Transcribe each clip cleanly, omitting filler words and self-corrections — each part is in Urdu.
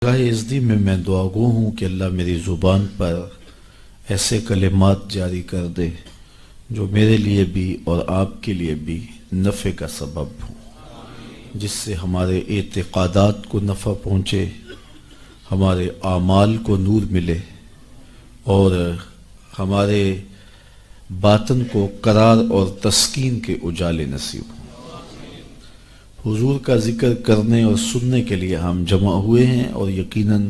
راہ ازدی میں دعا گو ہوں کہ اللہ میری زبان پر ایسے کلمات جاری کر دے جو میرے لیے بھی اور آپ کے لیے بھی نفع کا سبب ہوں، جس سے ہمارے اعتقادات کو نفع پہنچے، ہمارے اعمال کو نور ملے اور ہمارے باطن کو قرار اور تسکین کے اجالے نصیب ہوں۔ حضور کا ذکر کرنے اور سننے کے لیے ہم جمع ہوئے ہیں، اور یقیناً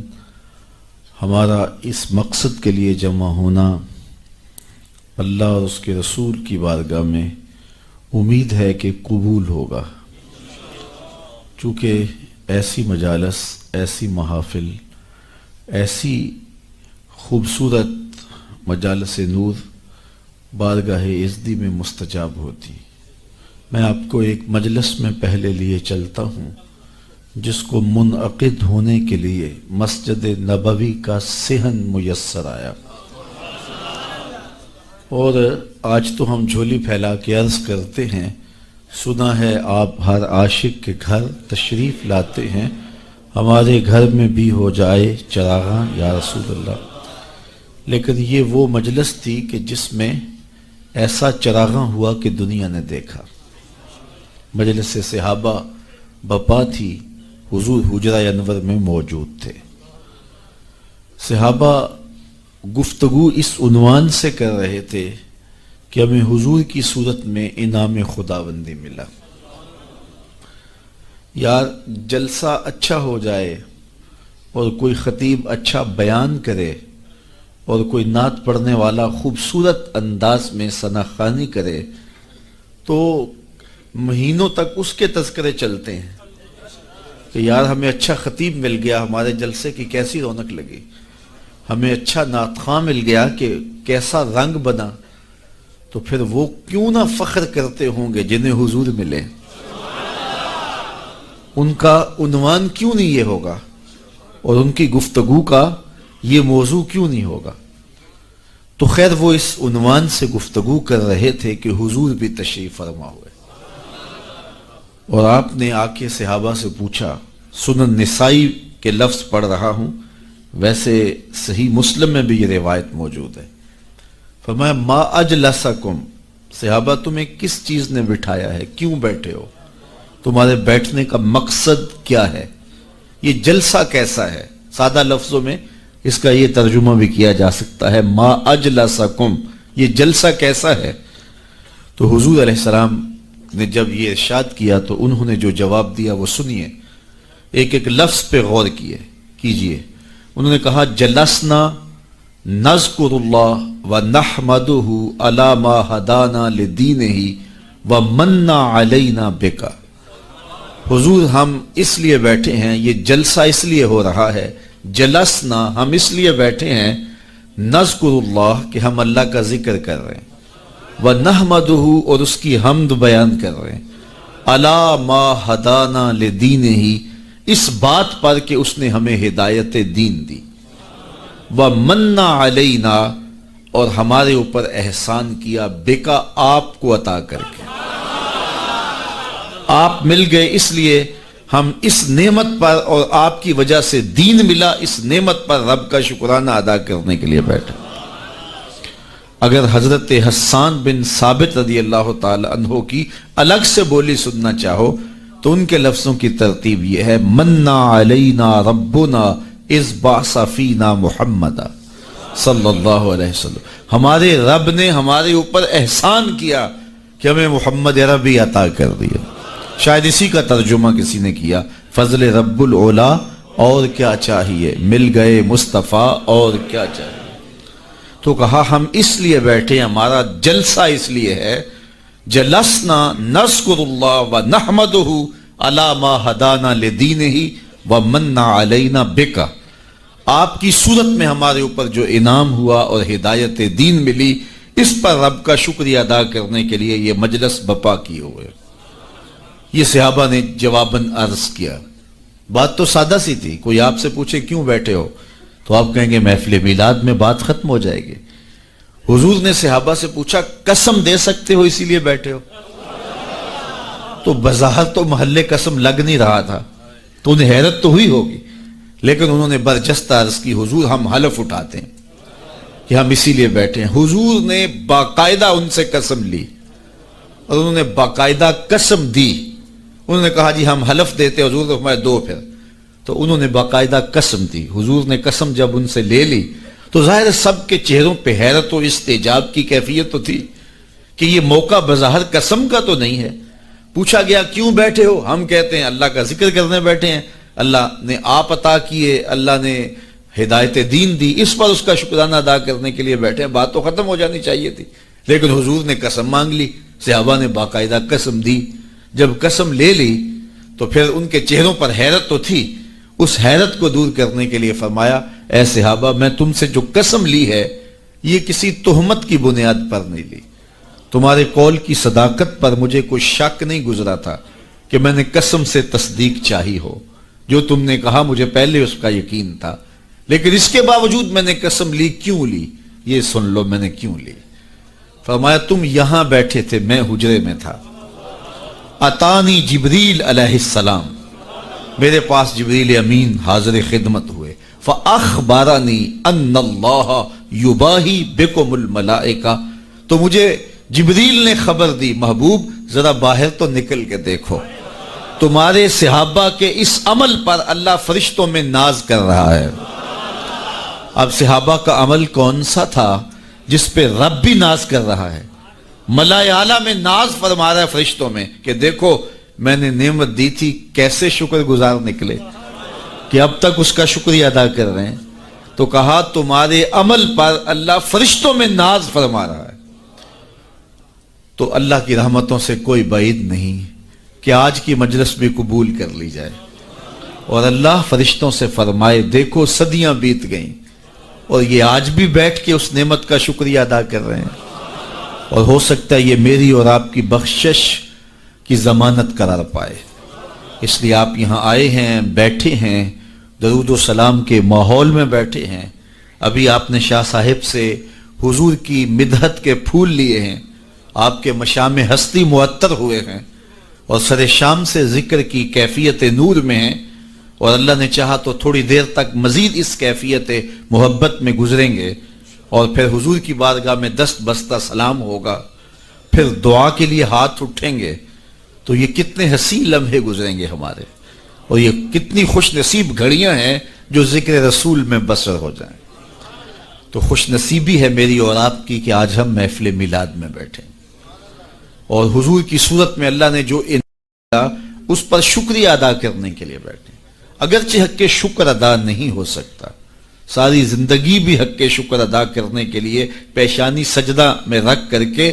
ہمارا اس مقصد کے لیے جمع ہونا اللہ اور اس کے رسول کی بارگاہ میں امید ہے کہ قبول ہوگا، چونکہ ایسی مجالس، ایسی محافل، ایسی خوبصورت مجالس نور بارگاہ ازدی میں مستجاب ہوتی۔ میں آپ کو ایک مجلس میں پہلے لیے چلتا ہوں جس کو منعقد ہونے کے لیے مسجد نبوی کا صحن میسر آیا، اور آج تو ہم جھولی پھیلا کے عرض کرتے ہیں، سنا ہے آپ ہر عاشق کے گھر تشریف لاتے ہیں، ہمارے گھر میں بھی ہو جائے چراغاں یا رسول اللہ۔ لیکن یہ وہ مجلس تھی کہ جس میں ایسا چراغاں ہوا کہ دنیا نے دیکھا۔ مجلس صحابہ بپا تھی، حضور حجرہ انور میں موجود تھے۔ صحابہ گفتگو اس عنوان سے کر رہے تھے کہ ہمیں حضور کی صورت میں انعام خداوندی ملا۔ یار جلسہ اچھا ہو جائے اور کوئی خطیب اچھا بیان کرے اور کوئی نعت پڑھنے والا خوبصورت انداز میں ثناخوانی کرے تو مہینوں تک اس کے تذکرے چلتے ہیں کہ یار ہمیں اچھا خطیب مل گیا، ہمارے جلسے کی کیسی رونق لگی، ہمیں اچھا نعت خواں مل گیا کہ کیسا رنگ بنا۔ تو پھر وہ کیوں نہ فخر کرتے ہوں گے جنہیں حضور ملے، ان کا عنوان کیوں نہیں یہ ہوگا اور ان کی گفتگو کا یہ موضوع کیوں نہیں ہوگا؟ تو خیر وہ اس عنوان سے گفتگو کر رہے تھے کہ حضور بھی تشریف فرما ہوئے، اور آپ نے آ کے صحابہ سے پوچھا، سنن نسائی کے لفظ پڑھ رہا ہوں، ویسے صحیح مسلم میں بھی یہ روایت موجود ہے۔ فرمایا ما اجلسکم، صحابہ تمہیں کس چیز نے بٹھایا ہے، کیوں بیٹھے ہو، تمہارے بیٹھنے کا مقصد کیا ہے، یہ جلسہ کیسا ہے؟ سادہ لفظوں میں اس کا یہ ترجمہ بھی کیا جا سکتا ہے ما اجلسکم، یہ جلسہ کیسا ہے؟ تو حضور علیہ السلام نے جب یہ ارشاد کیا تو انہوں نے جو جواب دیا وہ سنیے، ایک ایک لفظ پہ غور کیجئے۔ انہوں نے کہا جلسنا نذکر اللہ ونحمدہ علی ما ہدانا لدینہ ومن علینا بک۔ حضور ہم اس لیے بیٹھے ہیں، یہ جلسہ اس لیے ہو رہا ہے، جلسنا ہم اس لیے بیٹھے ہیں، نذکر اللہ کہ ہم اللہ کا ذکر کر رہے ہیں، وَنَحْمَدُهُ اور اس کی حمد بیان کر رہے ہیں، عَلَى مَا هَدَانَا لِدِينِهِ اس بات پر کہ اس نے ہمیں ہدایت دین دی، وَمَنَّ عَلَيْنَا اور ہمارے اوپر احسان کیا، بِكَ آپ کو عطا کر کے، آپ مل گئے اس لیے ہم اس نعمت پر اور آپ کی وجہ سے دین ملا، اس نعمت پر رب کا شکرانہ ادا کرنے کے لیے بیٹھے۔ اگر حضرت حسان بن ثابت رضی اللہ تعالی عنہ کی الگ سے بولی سننا چاہو تو ان کے لفظوں کی ترتیب یہ ہے، منا علینا ربنا اذ بعث فینا محمد صلی اللہ علیہ وسلم، ہمارے رب نے ہمارے اوپر احسان کیا کہ ہمیں محمد عربی عطا کر دیا۔ شاید اسی کا ترجمہ کسی نے کیا، فضل رب العلا اور کیا چاہیے، مل گئے مصطفیٰ اور کیا چاہیے۔ تو کہا ہم اس لیے بیٹھے، ہمارا جلسہ اس لیے ہے، جلسنا نذکر اللہ ونحمدہ علی ما ہدانا لدینہ ومن علینا بک، آپ کی صورت میں ہمارے اوپر جو انعام ہوا اور ہدایت دین ملی، اس پر رب کا شکریہ ادا کرنے کے لیے یہ مجلس بپا کیے ہوئے۔ یہ صحابہ نے جواباً عرض کیا، بات تو سادہ سی تھی، کوئی آپ سے پوچھے کیوں بیٹھے ہو تو آپ کہیں گے محفل میلاد میں بات ختم ہو جائے گی۔ حضور نے صحابہ سے پوچھا قسم دے سکتے ہو اسی لیے بیٹھے ہو؟ تو بظاہر تو محلے قسم لگ نہیں رہا تھا، تو انہیں حیرت تو ہوئی ہوگی، لیکن انہوں نے برجستہ عرض کی حضور ہم حلف اٹھاتے ہیں کہ ہم اسی لیے بیٹھے ہیں. حضور نے باقاعدہ ان سے قسم لی اور انہوں نے باقاعدہ قسم دی. انہوں نے کہا جی ہم حلف دیتے, حضور نے فرمایا دو پھر. تو انہوں نے باقاعدہ قسم دی. حضور نے قسم جب ان سے لے لی تو ظاہر سب کے چہروں پہ حیرت و استعجاب کی کیفیت تو تھی کہ یہ موقع بظاہر قسم کا تو نہیں ہے. پوچھا گیا کیوں بیٹھے ہو؟ ہم کہتے ہیں اللہ کا ذکر کرنے بیٹھے ہیں, اللہ نے آپ عطا کیے, اللہ نے ہدایت دین دی, اس پر اس کا شکرانہ ادا کرنے کے لیے بیٹھے ہیں. بات تو ختم ہو جانی چاہیے تھی, لیکن حضور نے قسم مانگ لی. صحابہ نے باقاعدہ قسم دی. جب قسم لے لی تو پھر ان کے چہروں پر حیرت تو تھی. اس حیرت کو دور کرنے کے لیے فرمایا اے صحابہ میں تم سے جو قسم لی ہے یہ کسی تہمت کی بنیاد پر نہیں لی. تمہارے قول کی صداقت پر مجھے کوئی شک نہیں گزرا تھا کہ میں نے قسم سے تصدیق چاہی ہو. جو تم نے کہا مجھے پہلے اس کا یقین تھا, لیکن اس کے باوجود میں نے قسم لی. کیوں لی یہ سن لو میں نے کیوں لی. فرمایا تم یہاں بیٹھے تھے, میں حجرے میں تھا. اتانی جبریل علیہ السلام, میرے پاس جبریل امین حاضر خدمت ہوئے. فاخبرنی ان اللہ یباہی بکم الملائکہ, تو مجھے جبریل نے خبر دی محبوب ذرا باہر تو نکل کے دیکھو, تمہارے صحابہ کے اس عمل پر اللہ فرشتوں میں ناز کر رہا ہے. اب صحابہ کا عمل کون سا تھا جس پہ رب بھی ناز کر رہا ہے؟ ملائے اعلیٰ میں ناز فرما رہا ہے فرشتوں میں کہ دیکھو میں نے نعمت دی تھی, کیسے شکر گزار نکلے کہ اب تک اس کا شکریہ ادا کر رہے ہیں. تو کہا تمہارے عمل پر اللہ فرشتوں میں ناز فرما رہا ہے. تو اللہ کی رحمتوں سے کوئی بعید نہیں کہ آج کی مجلس بھی قبول کر لی جائے اور اللہ فرشتوں سے فرمائے دیکھو صدیاں بیت گئیں اور یہ آج بھی بیٹھ کے اس نعمت کا شکریہ ادا کر رہے ہیں, اور ہو سکتا ہے یہ میری اور آپ کی بخشش کی ضمانت قرار پائے. اس لیے آپ یہاں آئے ہیں, بیٹھے ہیں, درود و سلام کے ماحول میں بیٹھے ہیں. ابھی آپ نے شاہ صاحب سے حضور کی مدحت کے پھول لیے ہیں, آپ کے مشام ہستی معطر ہوئے ہیں اور سر شام سے ذکر کی کیفیت نور میں ہیں, اور اللہ نے چاہا تو تھوڑی دیر تک مزید اس کیفیت محبت میں گزریں گے, اور پھر حضور کی بارگاہ میں دست بستہ سلام ہوگا, پھر دعا کے لیے ہاتھ اٹھیں گے. تو یہ کتنے حسین لمحے گزریں گے ہمارے, اور یہ کتنی خوش نصیب گھڑیاں ہیں جو ذکر رسول میں بسر ہو جائیں. تو خوش نصیبی ہے میری اور آپ کی کہ آج ہم محفل میلاد میں بیٹھے اور حضور کی صورت میں اللہ نے جو اس پر شکریہ ادا کرنے کے لیے بیٹھے. اگرچہ حق کے شکر ادا نہیں ہو سکتا, ساری زندگی بھی حق کے شکر ادا کرنے کے لیے پیشانی سجدہ میں رکھ کر کے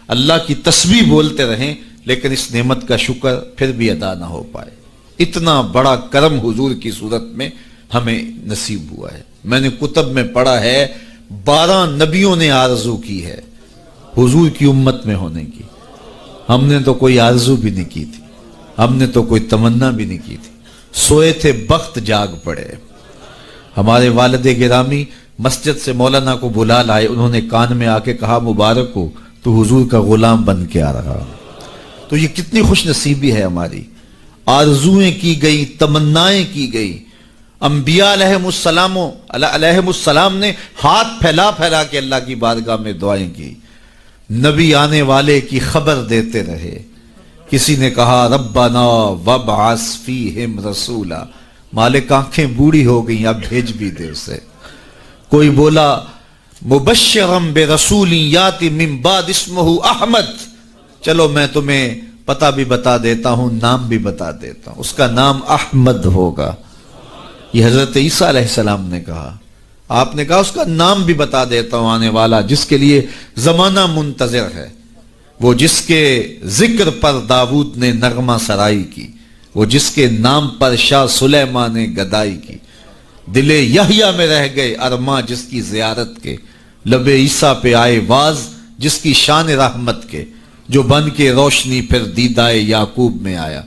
اللہ کی تسبیح بولتے رہیں, لیکن اس نعمت کا شکر پھر بھی ادا نہ ہو پائے. اتنا بڑا کرم حضور کی صورت میں ہمیں نصیب ہوا ہے. میں نے کتب میں پڑھا ہے 12 نبیوں نے آرزو کی ہے حضور کی امت میں ہونے کی. ہم نے تو کوئی آرزو بھی نہیں کی تھی, ہم نے تو کوئی تمنا بھی نہیں کی تھی. سوئے تھے بخت جاگ پڑے. ہمارے والد گرامی مسجد سے مولانا کو بلا لائے, انہوں نے کان میں آ کے کہا مبارک ہو تو حضور کا غلام بن کے آ رہا. تو یہ کتنی خوش نصیبی ہے ہماری. آرزویں کی گئی, تمنائیں کی گئی. انبیاء علیہم السلام نے ہاتھ پھیلا پھیلا کے اللہ کی بارگاہ میں دعائیں کی. نبی آنے والے کی خبر دیتے رہے. کسی نے کہا ربنا وابعث فیہم رسولا, مالک آنکھیں بوڑھی ہو گئیں اب بھیج بھی دے اسے. کوئی بولا مبشرم برسول یاتی من بعد اسمہ احمد, چلو میں تمہیں پتہ بھی بتا دیتا ہوں, نام بھی بتا دیتا ہوں, اس کا نام احمد ہوگا. یہ حضرت عیسیٰ علیہ السلام نے کہا. آپ نے کہا اس کا نام بھی بتا دیتا ہوں آنے والا جس کے لیے زمانہ منتظر ہے, وہ جس کے ذکر پر داؤد نے نغمہ سرائی کی, وہ جس کے نام پر شاہ سلیمان نے گدائی کی. دل یحییٰ میں رہ گئے ارماں جس کی زیارت کے, لب عیسیٰ پہ آئے واز جس کی شان رحمت کے, جو بن کے روشنی پھر دیدائے یعقوب میں آیا,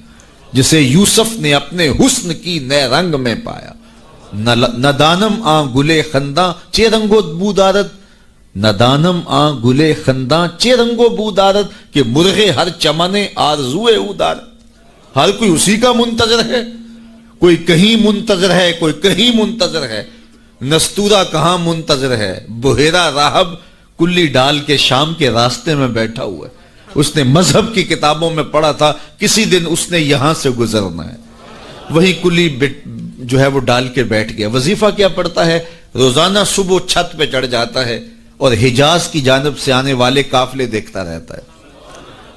جسے یوسف نے اپنے حسن کی نئے رنگ میں پایا. ندانم آ گلے خنداں چے رنگو بودارت, ندانم آ گلے خنداں چے رنگو بودارت, کہ مرغے ہر چمنے آرزوئے اودارت. ہر کوئی اسی کا منتظر ہے, کوئی کہیں منتظر ہے، کوئی کہیں منتظر ہے، نستورہ کہاں منتظر ہے، بحیرہ راہب کلی ڈال کے شام کے راستے میں بیٹھا ہوا ہے۔ اس نے مذہب کی کتابوں میں پڑھا تھا کسی دن اس نے یہاں سے گزرنا ہے، وہی کلی جو ہے وہ ڈال کے بیٹھ گیا۔ وظیفہ کیا پڑھتا ہے؟ روزانہ صبح چھت پہ چڑھ جاتا ہے اور حجاز کی جانب سے آنے والے قافلے دیکھتا رہتا ہے،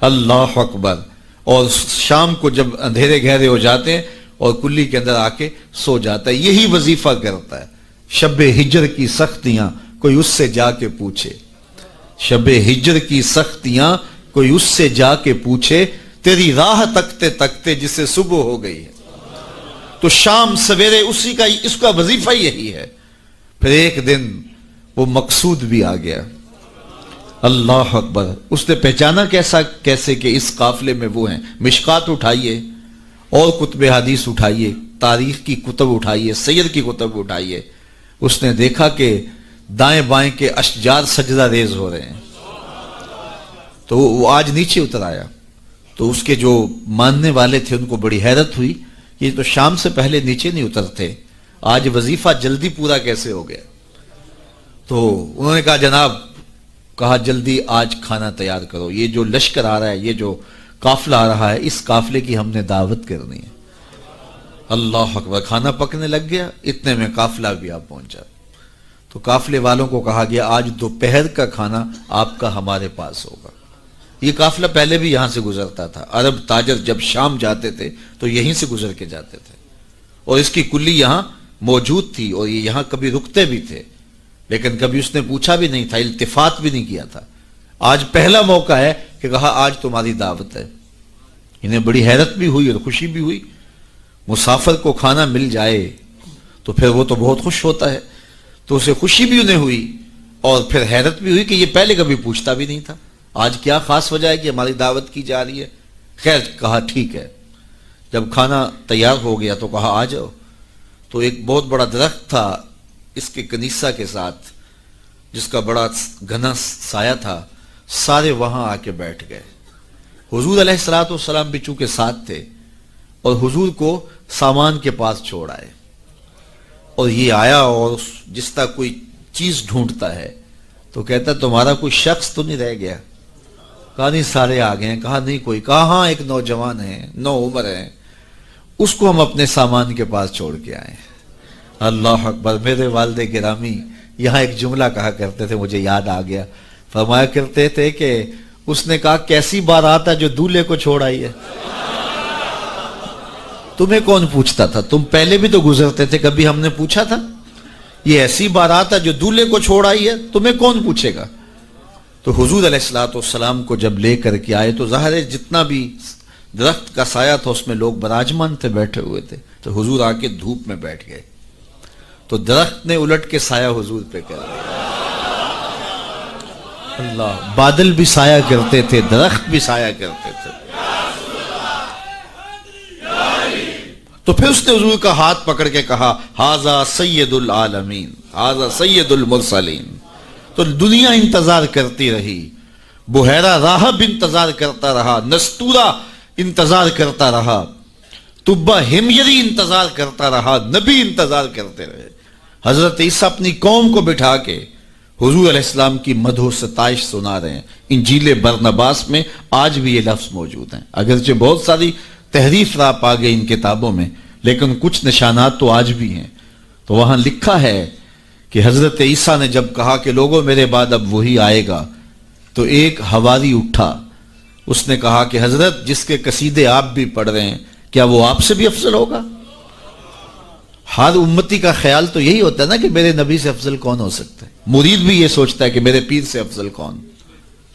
اللہ اکبر، اور شام کو جب اندھیرے گہرے ہو جاتے ہیں اور کلی کے اندر آ کے سو جاتا ہے، یہی وظیفہ کرتا ہے۔ شب ہجر کی سختیاں کوئی اس سے جا کے پوچھے، شب ہجر کی سختیاں کوئی اس سے جا کے پوچھے، تیری راہ تکتے تکتے جسے صبح ہو گئی ہے۔ تو شام سویرے اس کا وظیفہ یہی ہے۔ پھر ایک دن وہ مقصود بھی آ گیا، اللہ اکبر۔ اس نے پہچانا کیسے کہ اس قافلے میں وہ ہیں؟ مشکات اٹھائیے اور کتب حدیث اٹھائیے، تاریخ کی کتب اٹھائیے، سیر کی کتب اٹھائیے۔ اس نے دیکھا کہ دائیں بائیں کے اشجار سجدہ ریز ہو رہے ہیں، تو وہ آج نیچے اتر آیا۔ تو اس کے جو ماننے والے تھے ان کو بڑی حیرت ہوئی، یہ تو شام سے پہلے نیچے نہیں اترتے، آج وظیفہ جلدی پورا کیسے ہو گیا؟ تو انہوں نے کہا جناب، کہا جلدی آج کھانا تیار کرو، یہ جو لشکر آ رہا ہے، یہ جو قافلہ آ رہا ہے، اس قافلے کی ہم نے دعوت کرنی ہے۔ اللہ اکبر، کھانا پکنے لگ گیا، اتنے میں قافلہ بھی آ پہنچا۔ تو قافلے والوں کو کہا گیا آج دوپہر کا کھانا آپ کا ہمارے پاس ہوگا۔ یہ قافلہ پہلے بھی یہاں سے گزرتا تھا، عرب تاجر جب شام جاتے تھے تو یہیں سے گزر کے جاتے تھے، اور اس کی کلی یہاں موجود تھی، اور یہ یہاں کبھی رکتے بھی تھے، لیکن کبھی اس نے پوچھا بھی نہیں تھا، التفات بھی نہیں کیا تھا۔ آج پہلا موقع ہے کہ کہا آج تمہاری دعوت ہے۔ انہیں بڑی حیرت بھی ہوئی اور خوشی بھی ہوئی، مسافر کو کھانا مل جائے تو پھر وہ تو بہت خوش ہوتا ہے، تو اسے خوشی بھی انہیں ہوئی اور پھر حیرت بھی ہوئی کہ یہ پہلے کبھی پوچھتا بھی نہیں تھا، آج کیا خاص وجہ ہے کہ ہماری دعوت کی جا رہی ہے؟ خیر، کہا ٹھیک ہے۔ جب کھانا تیار ہو گیا تو کہا آ جاؤ۔ تو ایک بہت بڑا درخت تھا اس کے کنیسہ کے ساتھ، جس کا بڑا گھنا سایہ تھا، سارے وہاں آ کے بیٹھ گئے۔ حضور علیہ السلام بھی چونکہ ساتھ تھے، اور حضور کو سامان کے پاس چھوڑ آئے، اور یہ آیا اور جس طرح کوئی چیز ڈھونڈتا ہے تو کہتا تمہارا کوئی شخص تو نہیں رہ گیا؟ کہا نہیں، سارے آ گئے ہیں۔ کہا نہیں کوئی؟ کہا ہاں، ایک نوجوان ہے، نوعمر ہے، اس کو ہم اپنے سامان کے پاس چھوڑ کے آئے ہیں۔ اللہ اکبر۔ میرے والد گرامی یہاں ایک جملہ کہا کرتے تھے، مجھے یاد آ گیا، فرمایا کرتے تھے کہ اس نے کہا کیسی بارات ہے جو دولہے کو چھوڑ آئی ہے؟ تمہیں کون پوچھتا تھا؟ تم پہلے بھی تو گزرتے تھے، کبھی ہم نے پوچھا تھا؟ یہ ایسی بارات ہے جو دولہے کو چھوڑ آئی ہے، تمہیں کون پوچھے گا؟ تو حضور علیہ السلام کو جب لے کر کے آئے تو ظاہر ہے جتنا بھی درخت کا سایہ تھا اس میں لوگ براجمان تھے، بیٹھے ہوئے تھے، تو حضور آ کے دھوپ میں بیٹھ گئے، تو درخت نے الٹ کے سایہ حضور پہ کر دیا۔ اللہ، بادل بھی سایہ کرتے تھے، درخت بھی سایہ کرتے تھے۔ تو پھر اس نے حضور کا ہاتھ پکڑ کے کہا ھذا سید العالمین، ھذا سید المرسلین۔ تو دنیا انتظار کرتی رہی، بحیرہ راہب انتظار کرتا رہا، نستورہ انتظار کرتا رہا، تبہ ہمیری انتظار کرتا رہا، نبی انتظار کرتے رہے۔ حضرت عیسیٰ اپنی قوم کو بٹھا کے حضور علیہ السلام کی مدح و ستائش سنا رہے ہیں۔ انجیل برنباس میں آج بھی یہ لفظ موجود ہیں، اگرچہ بہت ساری تحریف راپ آ گئی ان کتابوں میں، لیکن کچھ نشانات تو آج بھی ہیں۔ تو وہاں لکھا ہے کہ حضرت عیسیٰ نے جب کہا کہ لوگوں میرے بعد اب وہی آئے گا، تو ایک حواری اٹھا، اس نے کہا کہ حضرت جس کے قصیدے آپ بھی پڑھ رہے ہیں، کیا وہ آپ سے بھی افضل ہوگا؟ ہر امتی کا خیال تو یہی ہوتا ہے نا کہ میرے نبی سے افضل کون ہو سکتا ہے، مرید بھی یہ سوچتا ہے کہ میرے پیر سے افضل کون،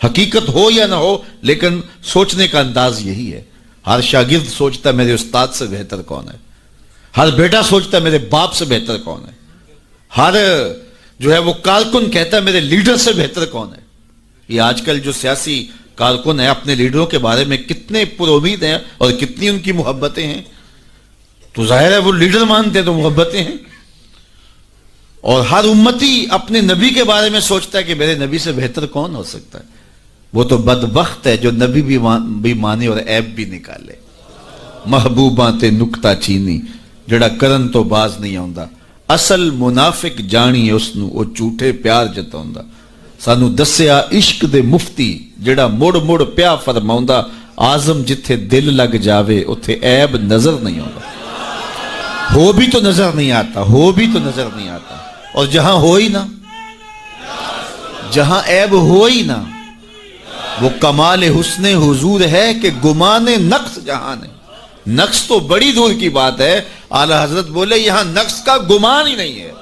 حقیقت ہو یا نہ ہو لیکن سوچنے کا انداز یہی ہے۔ ہر شاگرد سوچتا ہے میرے استاد سے بہتر کون ہے، ہر بیٹا سوچتا ہے میرے باپ سے بہتر کون ہے، ہر جو ہے وہ کارکن کہتا ہے میرے لیڈر سے بہتر کون ہے۔ یہ آج کل جو سیاسی کارکن ہیں اپنے لیڈروں کے بارے میں کتنے پر امید ہیں اور کتنی ان کی محبتیں ہیں، تو ظاہر ہے وہ لیڈر مانتے ہیں تو محبتیں ہیں۔ اور ہر امتی اپنے نبی کے بارے میں سوچتا ہے کہ میرے نبی سے بہتر کون ہو سکتا ہے۔ وہ تو بدبخت ہے جو نبی بھی مانے اور عیب بھی نکالے۔ محبوباں تے نکتہ چینی، جڑا کرن تو باز نہیں آوندا، اصل منافق جانی اس نو او جھوٹے پیار جتاوندا۔ سانو دسیا عشق دے مفتی جڑا مڑ مڑ پیا فرماوندا، آزم جتھے دل لگ جاوے اتھے عیب نظر نہیں آوندا۔ ہو بھی تو نظر نہیں آتا، ہو بھی تو نظر نہیں آتا، اور جہاں ہو ہی نہ، جہاں عیب ہو ہی نہ، وہ کمال حسن حضور ہے کہ گمان نقص جہاں نہیں۔ نقص تو بڑی دور کی بات ہے، اعلیٰ حضرت بولے یہاں نقص کا گمان ہی نہیں ہے۔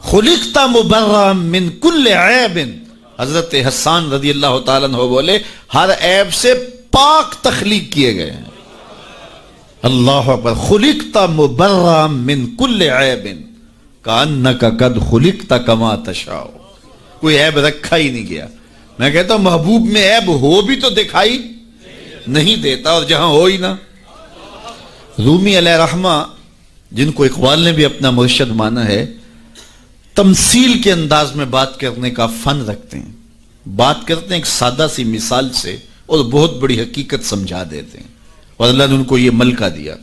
خلقت مبرأ من کل عیب، حضرت حسان رضی اللہ تعالیٰ عنہ بولے ہر عیب سے پاک تخلیق کیے گئے ہیں۔ اللہ اکبر، خلقت مبرأ من کل عیب کأنک قد خلقت کما تشاء، کوئی عیب رکھا ہی نہیں گیا۔ میں کہتا ہوں محبوب میں عیب ہو بھی تو دکھائی نہیں دیتا، اور جہاں ہو ہی نہ۔ رومی علیہ رحمہ، جن کو اقبال نے بھی اپنا مرشد مانا ہے، تمثیل کے انداز میں بات کرنے کا فن رکھتے ہیں۔ بات کرتے ہیں ایک سادہ سی مثال سے اور بہت بڑی حقیقت سمجھا دیتے ہیں، اور اللہ نے ان کو یہ ملکہ دیا۔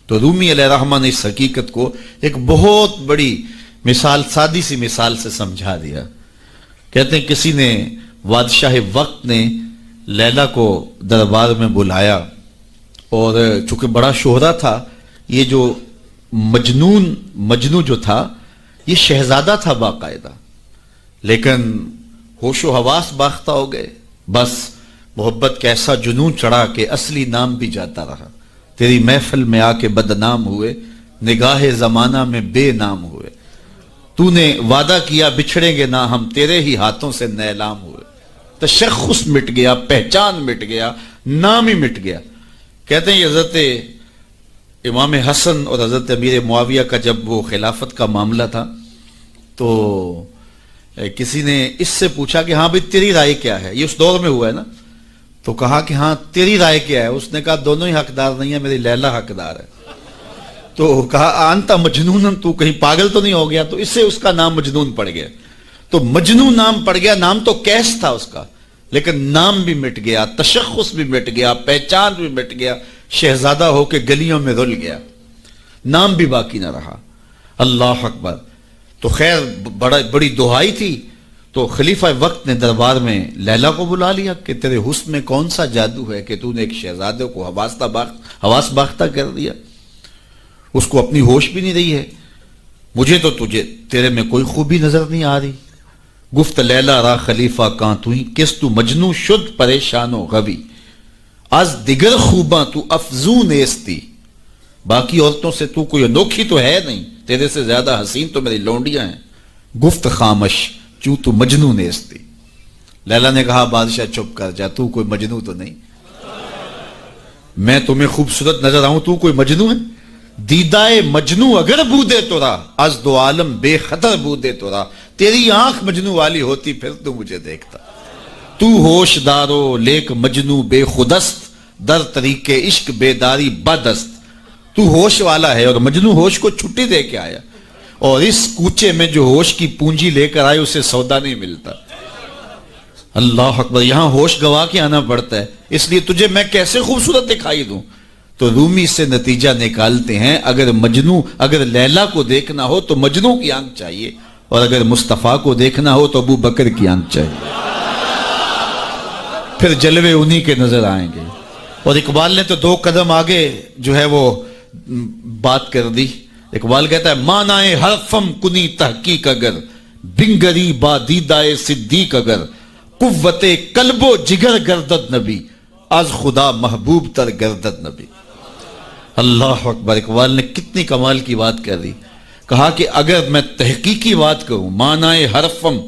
تو رومی علیہ رحمہ نے اس حقیقت کو ایک بہت بڑی مثال، سادی سی مثال سے سمجھا دیا۔ کہتے ہیں کسی نے، بادشاہ وقت نے لیلا کو دربار میں بلایا، اور چونکہ بڑا شہرہ تھا، یہ جو مجنو جو تھا یہ شہزادہ تھا باقاعدہ، لیکن ہوش و حواس باختہ ہو گئے، بس محبت کا ایسا جنون چڑھا کہ اصلی نام بھی جاتا رہا۔ تیری محفل میں آ کے بدنام ہوئے، نگاہ زمانہ میں بے نام ہوئے، تو نے وعدہ کیا بچھڑیں گے نہ ہم، تیرے ہی ہاتھوں سے نیلام ہوئے۔ تشخص مٹ گیا، پہچان مٹ گیا، نام ہی مٹ گیا۔ کہتے ہیں حضرت امام حسن اور حضرت امیر معاویہ کا جب وہ خلافت کا معاملہ تھا، تو کسی نے اس سے پوچھا کہ ہاں بھئی تیری رائے کیا ہے، یہ اس دور میں ہوا ہے نا، تو کہا کہ ہاں تیری رائے کیا ہے؟ اس نے کہا دونوں ہی حقدار نہیں ہے، میری لیلا حقدار ہے۔ تو کہا انتا مجنون، تو کہیں پاگل تو نہیں ہو گیا؟ تو اس سے اس کا نام مجنون پڑ گیا۔ تو مجنون نام پڑ گیا، نام تو کیس تھا اس کا، لیکن نام بھی مٹ گیا، تشخص بھی مٹ گیا، پہچان بھی مٹ گیا، شہزادہ ہو کے گلیوں میں رل گیا، نام بھی باقی نہ رہا۔ اللہ اکبر۔ تو خیر بڑی دہائی تھی، تو خلیفہ وقت نے دربار میں لیلا کو بلا لیا کہ تیرے حسن میں کون سا جادو ہے کہ تو نے ایک شہزادے کو حواس باختہ کر دیا، اس کو اپنی ہوش بھی نہیں رہی ہے، مجھے تو تیرے میں کوئی خوبی نظر نہیں آ رہی۔ گفت لیلا را خلیفہ کاں توئی، کس تو مجنو شد پریشان و غوی، از دیگر خوباں تو افزون ایستی، باقی عورتوں سے تو کوئی انوکھی تو ہے نہیں، تیرے سے زیادہ حسین تو میری لونڈیاں ہیں۔ گفت خامش چوں تو مجنو نیستی، لیلا نے کہا بادشاہ چپ کر جا، تو کوئی مجنو تو نہیں، میں تمہیں خوبصورت نظر آؤں، تو کوئی مجنو ہے؟ دیدائے مجنو اگر بودے تو را، از دو عالم بے خطر بودے تو را، تیری آنکھ مجنو والی ہوتی پھر تو مجھے دیکھتا، تو ہوش دارو لیک مجنو بے خودست، در طریق عشق بیداری بدست، تو ہوش والا ہے اور مجنو ہوش کو چھٹی دے کے آیا، اور اس کوچے میں جو ہوش کی پونجی لے کر آئے اسے سودا نہیں ملتا۔ اللہ اکبر، یہاں ہوش گوا کے آنا پڑتا ہے، اس لیے تجھے میں کیسے خوبصورت دکھائی دوں؟ تو رومی سے نتیجہ نکالتے ہیں اگر لیلا کو دیکھنا ہو تو مجنو کی آنکھ چاہیے، اور اگر مصطفیٰ کو دیکھنا ہو تو ابو بکر کی آنکھ چاہیے، پھر جلوے انہی کے نظر آئیں گے۔ اور اقبال نے تو 2 قدم آگے جو ہے وہ بات کر دی۔ اقبال کہتا ہے مانائے حرفم کنی تحقیق اگر، بنگری با دیدائے صدیق اگر، قوت قلب و جگر گردد نبی، از خدا محبوب تر گردد نبی۔ اللہ اکبر، اقبال نے کتنی کمال کی بات کر دی۔ کہا کہ اگر میں تحقیقی بات کروں، معنی حرفم،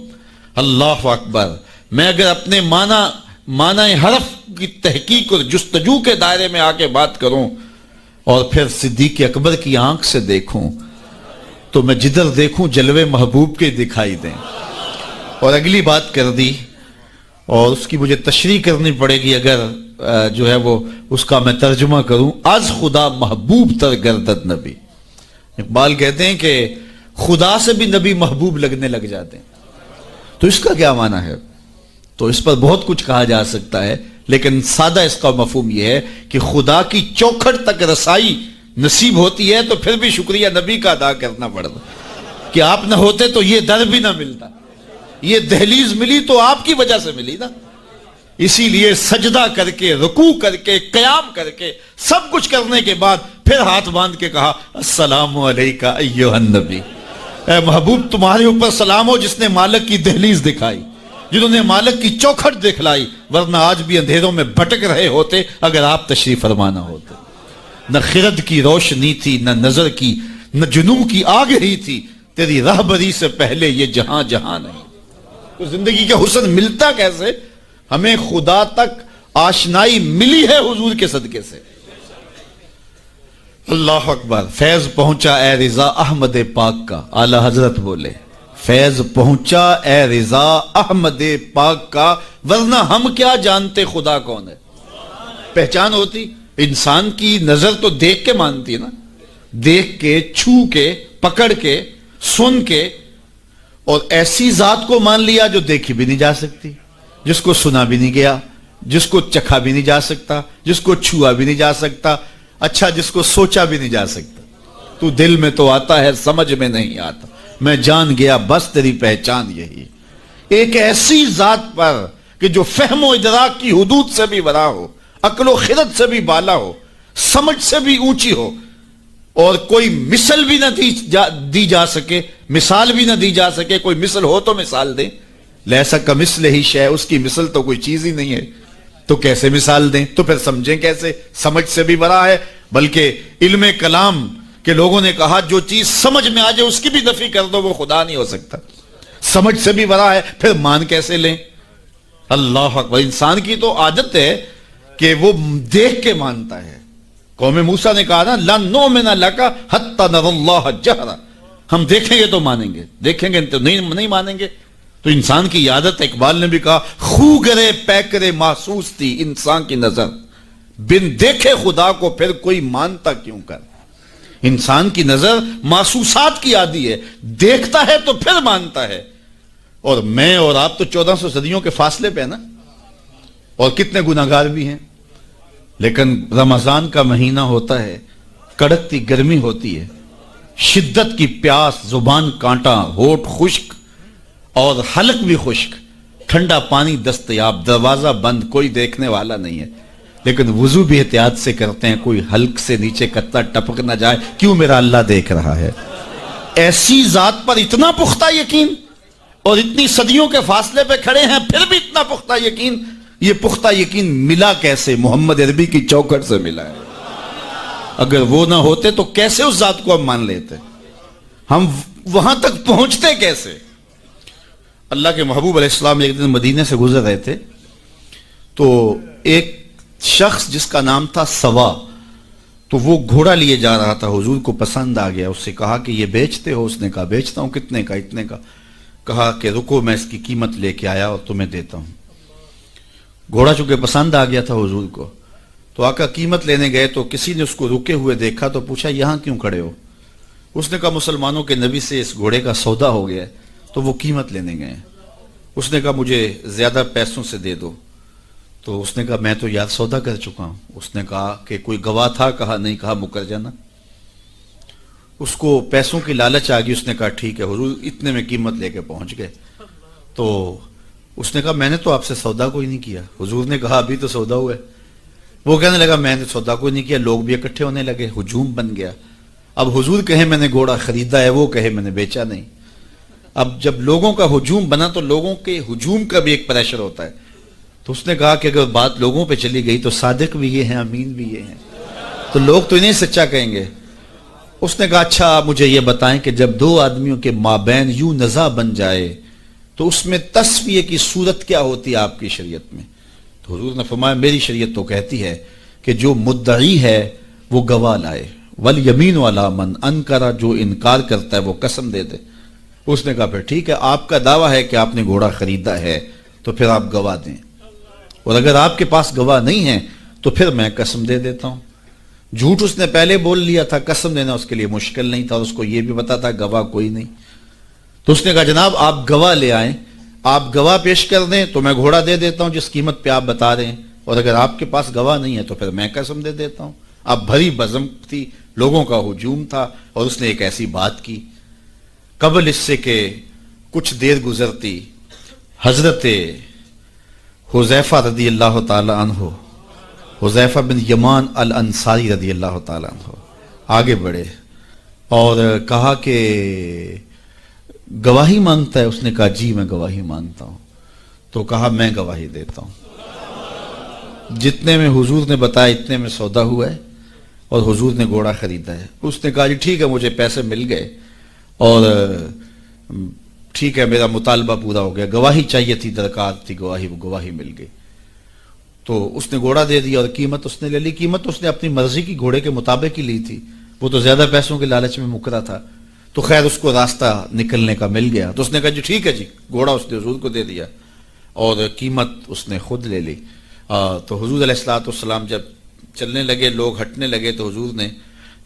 اللہ اکبر، میں اگر اپنے معنی حرف کی تحقیق اور جستجو کے دائرے میں آ کے بات کروں اور پھر صدیق اکبر کی آنکھ سے دیکھوں، تو میں جدھر دیکھوں جلوے محبوب کے دکھائی دیں۔ اور اگلی بات کر دی، اور اس کی مجھے تشریح کرنی پڑے گی اگر جو ہے وہ اس کا میں ترجمہ کروں، از خدا محبوب تر گردد نبی۔ اقبال کہتے ہیں کہ خدا سے بھی نبی محبوب لگنے لگ جاتے ہیں، تو اس کا کیا معنی ہے؟ تو اس پر بہت کچھ کہا جا سکتا ہے، لیکن سادہ اس کا مفہوم یہ ہے کہ خدا کی چوکھٹ تک رسائی نصیب ہوتی ہے تو پھر بھی شکریہ نبی کا ادا کرنا پڑتا کہ آپ نہ ہوتے تو یہ در بھی نہ ملتا، یہ دہلیز ملی تو آپ کی وجہ سے ملی نا۔ اسی لیے سجدہ کر کے، رکوع کر کے، قیام کر کے، سب کچھ کرنے کے بعد پھر ہاتھ باندھ کے کہا السلام علیکہ ایھا النبی، اے محبوب تمہارے اوپر سلام ہو جس نے مالک کی دہلیز دکھائی، جنہوں نے مالک کی چوکھٹ دکھلائی، ورنہ آج بھی اندھیروں میں بھٹک رہے ہوتے اگر آپ تشریف فرمانا ہوتے۔ نہ خرد کی روشنی تھی، نہ نظر کی، نہ جنوں کی آگ ہی تھی، تیری رہبری سے پہلے یہ جہاں جہاں نہیں۔ تو زندگی کا حسن ملتا کیسے؟ ہمیں خدا تک آشنائی ملی ہے حضور کے صدقے سے۔ اللہ اکبر، فیض پہنچا اے رضا احمد پاک کا، اعلی حضرت بولے فیض پہنچا اے رضا احمد پاک کا، ورنہ ہم کیا جانتے خدا کون ہے۔ پہچان ہوتی، انسان کی نظر تو دیکھ کے مانتی ہے نا، دیکھ کے، چھو کے، پکڑ کے، سن کے، اور ایسی ذات کو مان لیا جو دیکھی بھی نہیں جا سکتی، جس کو سنا بھی نہیں گیا، جس کو چکھا بھی نہیں جا سکتا، جس کو چھوا بھی نہیں جا سکتا، اچھا جس کو سوچا بھی نہیں جا سکتا۔ تو دل میں تو آتا ہے سمجھ میں نہیں آتا، میں جان گیا بس تیری پہچان یہی۔ ایک ایسی ذات پر کہ جو فہم و ادراک کی حدود سے بھی بڑا ہو، عقل و خرد سے بھی بالا ہو، سمجھ سے بھی اونچی ہو، اور کوئی مثل بھی نہ دی جا سکے، مثال بھی نہ دی جا سکے۔ کوئی مثل ہو تو مثال دیں، لیسا کمثلہ ہی شیء، اس کی مثل تو کوئی چیز ہی نہیں ہے، تو کیسے مثال دیں؟ تو پھر سمجھیں کیسے؟ سمجھ سے بھی بڑا ہے۔ بلکہ علم کلام کے لوگوں نے کہا جو چیز سمجھ میں آ جائے اس کی بھی نفی کر دو وہ خدا نہیں ہو سکتا، سمجھ سے بھی بڑا ہے، پھر مان کیسے لیں؟ اللہ اکبر، انسان کی تو عادت ہے کہ وہ دیکھ کے مانتا ہے۔ قوم موسیٰ نے کہا نا لَن نُؤْمِنَ لَكَ حَتَّى نَرَى اللَّهَ جَهْرًا، ہم دیکھیں گے تو مانیں گے، دیکھیں گے تو نہیں مانیں گے۔ تو انسان کی عادت، اقبال نے بھی کہا خو گرے پیکرے محسوس تھی انسان کی نظر، بن دیکھے خدا کو پھر کوئی مانتا کیوں کر۔ انسان کی نظر محسوسات کی عادی ہے، دیکھتا ہے تو پھر مانتا ہے۔ اور میں اور آپ تو 1400 صدیوں کے فاصلے پہ ہیں نا، اور کتنے گناہگار بھی ہیں، لیکن رمضان کا مہینہ ہوتا ہے، کڑکتی گرمی ہوتی ہے، شدت کی پیاس، زبان کانٹا، ہونٹ خشک اور حلق بھی خشک، ٹھنڈا پانی دستیاب، دروازہ بند، کوئی دیکھنے والا نہیں ہے، لیکن وضو بھی احتیاط سے کرتے ہیں، کوئی حلق سے نیچے قطرہ ٹپک نہ جائے، کیوں میرا اللہ دیکھ رہا ہے۔ ایسی ذات پر اتنا پختہ یقین، اور اتنی صدیوں کے فاصلے پہ کھڑے ہیں پھر بھی اتنا پختہ یقین۔ یہ پختہ یقین ملا کیسے؟ محمد عربی کی چوکھٹ سے ملا ہے۔ اگر وہ نہ ہوتے تو کیسے اس ذات کو ہم مان لیتے؟ ہم وہاں تک پہنچتے کیسے؟ اللہ کے محبوب علیہ السلام ایک دن مدینے سے گزر رہے تھے، تو ایک شخص جس کا نام تھا سوا، تو وہ گھوڑا لیے جا رہا تھا، حضور کو پسند آ گیا، اس سے کہا کہ یہ بیچتے ہو؟ اس نے کہا بیچتا ہوں۔ کتنے کا؟ اتنے کا۔ کہا کہ رکو میں اس کی قیمت لے کے آیا اور تمہیں دیتا ہوں۔ گھوڑا چونکہ پسند آ گیا تھا حضور کو، تو آقا قیمت لینے گئے تو کسی نے اس کو رکے ہوئے دیکھا تو پوچھا یہاں کیوں کھڑے ہو؟ اس نے کہا مسلمانوں کے نبی سے اس گھوڑے کا سودا ہو گیا ہے تو وہ قیمت لینے گئے ہیں۔ اس نے کہا مجھے زیادہ پیسوں سے دے دو، تو اس نے کہا میں تو یار سودا کر چکا ہوں۔ اس نے کہا کہ کوئی گواہ تھا؟ کہا نہیں۔ کہا مکر جانا۔ اس کو پیسوں کی لالچ آ گئی، اس نے کہا ٹھیک ہے حضور، اتنے میں قیمت لے کے پہنچ گئے۔ تو اس نے کہا میں نے تو آپ سے سودا کوئی نہیں کیا۔ حضور نے کہا ابھی تو سودا ہوا ہے۔ وہ کہنے لگا میں نے سودا کوئی نہیں کیا۔ لوگ بھی اکٹھے ہونے لگے، ہجوم بن گیا۔ اب حضور کہے میں نے گھوڑا خریدا ہے، وہ کہے میں نے بیچا نہیں۔ اب جب لوگوں کا ہجوم بنا تو لوگوں کے ہجوم کا بھی ایک پریشر ہوتا ہے۔ تو اس نے کہا کہ اگر بات لوگوں پہ چلی گئی تو صادق بھی یہ ہیں، امین بھی یہ ہیں، تو لوگ تو انہیں سچا کہیں گے۔ اس نے کہا اچھا مجھے یہ بتائیں کہ جب دو آدمیوں کے مابین یوں نزاع بن جائے تو اس میں تسویہ کی صورت کیا ہوتی ہے آپ کی شریعت میں؟ تو حضور نے فرمایا میری شریعت تو کہتی ہے کہ جو مدعی ہے وہ گواہ لائے، والیمین علی من انکر، جو انکار کرتا ہے وہ قسم دے دے۔ اس نے کہا پھر ٹھیک ہے، آپ کا دعویٰ ہے کہ آپ نے گھوڑا خریدا ہے تو پھر آپ گواہ دیں، اور اگر آپ کے پاس گواہ نہیں ہے تو پھر میں قسم دے دیتا ہوں۔ جھوٹ اس نے پہلے بول لیا تھا، قسم دینا اس کے لیے مشکل نہیں تھا، اس کو یہ بھی پتا تھا گواہ کوئی نہیں۔ تو اس نے کہا جناب آپ گواہ لے آئیں، آپ گواہ پیش کر دیں تو میں گھوڑا دے دیتا ہوں جس قیمت پہ آپ بتا رہے ہیں، اور اگر آپ کے پاس گواہ نہیں ہے تو پھر میں قسم دے دیتا ہوں۔ اب بھری بزم تھی، لوگوں کا ہجوم تھا، اور اس نے ایک ایسی بات کی قبل اس سے کہ کچھ دیر گزرتی حضرت حذیفہ رضی اللہ تعالی عنہ، حذیفہ بن یمان الانصاری رضی اللہ تعالی عنہ آگے بڑھے اور کہا کہ گواہی مانگتا ہے؟ اس نے کہا جی میں گواہی مانگتا ہوں۔ تو کہا میں گواہی دیتا ہوں، جتنے میں حضور نے بتایا اتنے میں سودا ہوا ہے اور حضور نے گھوڑا خریدا ہے۔ اس نے کہا جی ٹھیک ہے، مجھے پیسے مل گئے اور ٹھیک ہے، میرا مطالبہ پورا ہو گیا، گواہی چاہیے تھی، درکار تھی گواہی مل گئی۔ تو اس نے گھوڑا دے دیا اور قیمت اس نے لے لی۔ قیمت اس نے اپنی مرضی کی گھوڑے کے مطابق ہی لی تھی، وہ تو زیادہ پیسوں کے لالچ میں مکرا تھا۔ تو خیر اس کو راستہ نکلنے کا مل گیا، تو اس نے کہا جی ٹھیک ہے جی، گھوڑا اس نے حضور کو دے دیا اور قیمت اس نے خود لے لی۔ تو حضور علیہ السلام جب چلنے لگے، لوگ ہٹنے لگے، تو حضور نے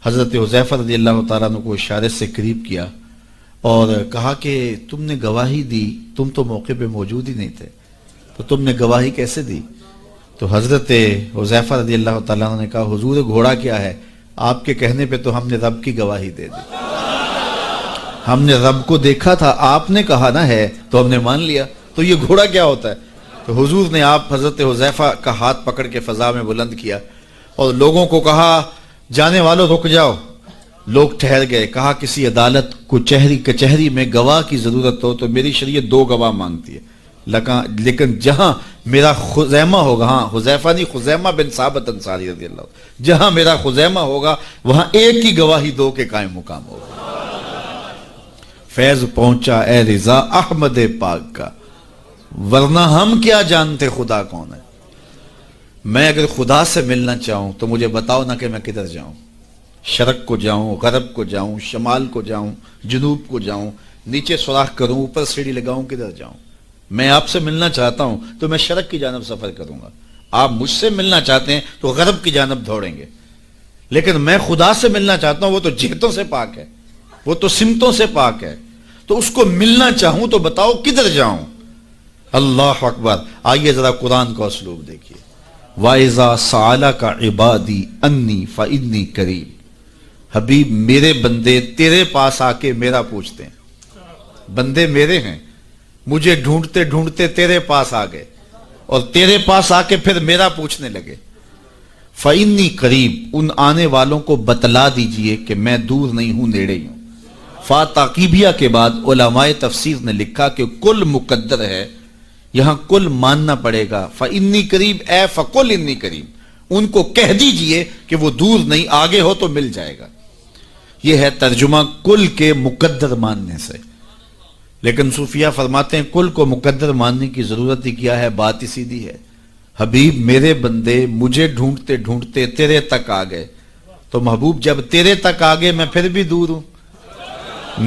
حضرت حذیفہ رضی اللہ تعالیٰ عنہ کو اشارے سے قریب کیا اور کہا کہ تم نے گواہی دی، تم تو موقع پہ موجود ہی نہیں تھے، تو تم نے گواہی کیسے دی؟ تو حضرت حذیفہ رضی اللہ تعالیٰ عنہ نے کہا حضور گھوڑا کیا ہے، آپ کے کہنے پہ تو ہم نے رب کی گواہی دے دی، ہم نے رب کو دیکھا تھا، آپ نے کہا نہ ہے تو ہم نے مان لیا، تو یہ گھوڑا کیا ہوتا ہے؟ تو حضور نے آپ حضرت حذیفہ کا ہاتھ پکڑ کے فضا میں بلند کیا اور لوگوں کو کہا جانے والوں رک جاؤ۔ لوگ ٹھہر گئے، کہا کسی عدالت کو کچہری میں گواہ کی ضرورت ہو تو میری شریعت 2 گواہ مانگتی ہے، لیکن جہاں میرا خزیمہ ہوگا، ہاں حذیفہ نہیں، خزیمہ بن ثابت انصاری رضی اللہ عنہ، جہاں میرا خزیمہ ہوگا وہاں ایک ہی گواہی 2 کے قائم مقام ہوگا۔ فیض پہنچا اے رضا احمد پاک کا، ورنہ ہم کیا جانتے خدا کون ہے۔ میں اگر خدا سے ملنا چاہوں تو مجھے بتاؤ نہ کہ میں کدھر جاؤں، شرق کو جاؤں، غرب کو جاؤں، شمال کو جاؤں، جنوب کو جاؤں، نیچے سوراخ کروں، اوپر سیڑھی لگاؤں، کدھر جاؤں؟ میں آپ سے ملنا چاہتا ہوں تو میں شرق کی جانب سفر کروں گا، آپ مجھ سے ملنا چاہتے ہیں تو غرب کی جانب دوڑیں گے، لیکن میں خدا سے ملنا چاہتا ہوں، وہ تو جہتوں سے پاک ہے، وہ تو سمتوں سے پاک ہے، تو اس کو ملنا چاہوں تو بتاؤ کدھر جاؤں؟ اللہ اکبر۔ آئیے ذرا قرآن کا اسلوب دیکھیے، وَإِذَا سَأَلَكَ عِبَادِي أَنِّي فَإِنِّي قَرِيبٌ۔ حبیب میرے بندے تیرے پاس آ کے میرا پوچھتے ہیں، بندے میرے ہیں، مجھے ڈھونڈتے ڈھونڈتے تیرے پاس آ گئے اور تیرے پاس آ کے پھر میرا پوچھنے لگے۔ فَإِنِّي قَرِيب، ان آنے والوں کو بتلا دیجئے کہ میں دور نہیں ہوں، نیڑے ہی ہوں۔ فا تاقیبیہ کے بعد علماء تفسیر نے لکھا کہ کل مقدر ہے، یہاں کل ماننا پڑے گا، فَإِنِّي قَرِيب اے فَقُلْ إِنِّي قَرِيب، ان کو کہہ دیجئے کہ وہ دور نہیں، آگے ہو تو مل جائے گا۔ یہ ہے ترجمہ کل کے مقدر ماننے سے، لیکن صوفیہ فرماتے ہیں کل کو مقدر ماننے کی ضرورت ہی کیا ہے، بات ہی سیدھی ہے۔ حبیب میرے بندے مجھے ڈھونڈتے ڈھونڈتے تیرے تک آ گئے، تو محبوب جب تیرے تک آ گئے میں پھر بھی دور ہوں۔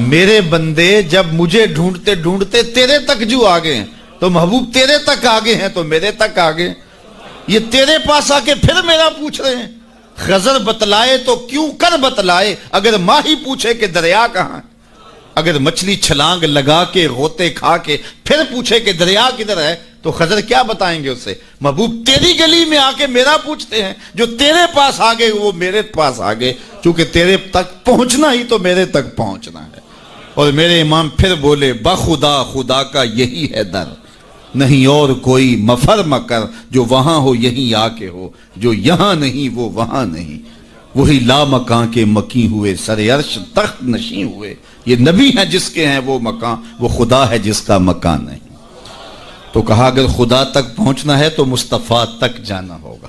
میرے بندے جب مجھے ڈھونڈتے ڈھونڈتے تیرے تک جو آ گئے ہیں تو محبوب تیرے تک آگے ہیں تو میرے تک آگے، یہ تیرے پاس آ کے پھر میرا پوچھ رہے ہیں۔ خضر بتلائے تو کیوں کر بتلائے، اگر ماہی پوچھے کہ دریا کہاں ہے، اگر مچھلی چھلانگ لگا کے غوطے کھا کے پھر پوچھے کہ دریا کدھر ہے تو خضر کیا بتائیں گے اسے؟ محبوب تیری گلی میں آ کے میرا پوچھتے ہیں، جو تیرے پاس آگے وہ میرے پاس آگے، چونکہ تیرے تک پہنچنا ہی تو میرے تک پہنچنا ہے۔ اور میرے امام پھر بولے بخدا خدا کا یہی ہے در، نہیں اور کوئی مفر مکر، جو وہاں ہو یہیں آ کے ہو، جو یہاں نہیں وہ وہاں نہیں، وہی لا مکان کے مکی ہوئے، سر عرش تخت نشیں ہوئے، یہ نبی ہیں جس کے ہیں وہ مکان، وہ خدا ہے جس کا مکان نہیں۔ تو کہا اگر خدا تک پہنچنا ہے تو مصطفیٰ تک جانا ہوگا،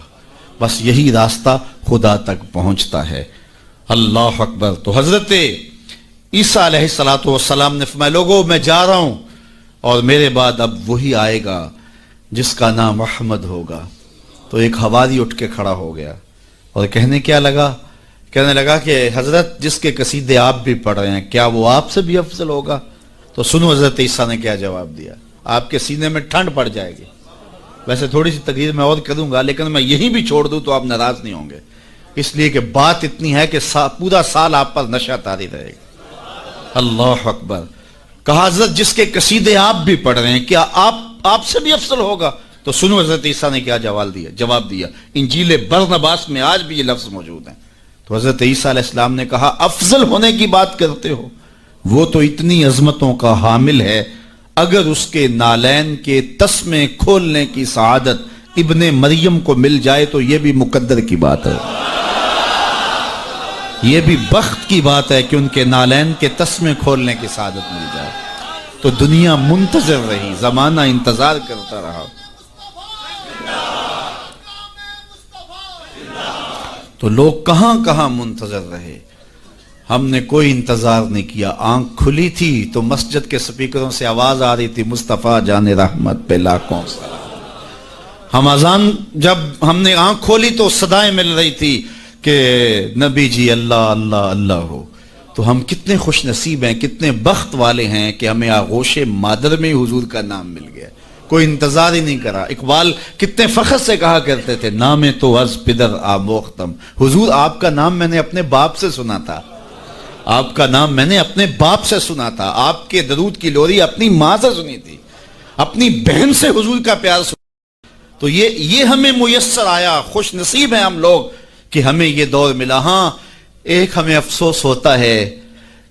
بس یہی راستہ خدا تک پہنچتا ہے۔ اللہ اکبر۔ تو حضرت عیسیٰ علیہ السلام نے فرمایا لوگوں میں جا رہا ہوں اور میرے بعد اب وہی آئے گا جس کا نام احمد ہوگا۔ تو ایک حواری اٹھ کے کھڑا ہو گیا اور کہنے لگا کہ حضرت جس کے قصیدے آپ بھی پڑھ رہے ہیں کیا وہ آپ سے بھی افضل ہوگا؟ تو سنو حضرت عیسیٰ نے کیا جواب دیا، آپ کے سینے میں ٹھنڈ پڑ جائے گی۔ ویسے تھوڑی سی تقریر میں اور کروں گا لیکن میں یہی بھی چھوڑ دوں تو آپ ناراض نہیں ہوں گے، اس لیے کہ بات اتنی ہے کہ پورا سال آپ پر نشہ طاری رہے گا۔ اللہ اکبر۔ کہا حضرت جس کے قصیدے آپ بھی پڑھ رہے ہیں کیا آپ سے بھی افضل ہوگا؟ تو تو سنو حضرت عیسیٰ نے کیا جواب دیا. انجیل برنباس میں آج بھی یہ لفظ موجود ہیں. تو حضرت عیسیٰ علیہ السلام نے کہا افضل ہونے کی بات کرتے ہو، وہ تو اتنی عظمتوں کا حامل ہے، اگر اس کے نالین کے تسمے کھولنے کی سعادت ابن مریم کو مل جائے تو یہ بھی مقدر کی بات ہے، یہ بھی بخت کی بات ہے کہ ان کے نالین کے تسمے کھولنے کی سعادت مل جائے. تو دنیا منتظر رہی، زمانہ انتظار کرتا رہا. تو لوگ کہاں کہاں منتظر رہے، ہم نے کوئی انتظار نہیں کیا. آنکھ کھلی تھی تو مسجد کے سپیکروں سے آواز آ رہی تھی مصطفیٰ جان رحمت پہ لاکھوں سلام. ہم اذان جب ہم نے آنکھ کھولی تو صدائیں مل رہی تھی کہ نبی جی اللہ اللہ اللہ ہو. تو ہم کتنے خوش نصیب ہیں، کتنے بخت والے ہیں کہ ہمیں آغوش مادر میں حضور کا نام مل گیا، کوئی انتظار ہی نہیں کرا. اقبال کتنے فخر سے کہا کرتے تھے نام تو از پدر آموختم. حضور آپ کا نام میں نے اپنے باپ سے سنا تھا، آپ کا نام میں نے اپنے باپ سے سنا تھا، آپ کے درود کی لوری اپنی ماں سے سنی تھی، اپنی بہن سے حضور کا پیار سنا. تو یہ ہمیں میسر آیا. خوش نصیب ہیں ہم لوگ کہ ہمیں یہ دور ملا. ہاں ایک ہمیں افسوس ہوتا ہے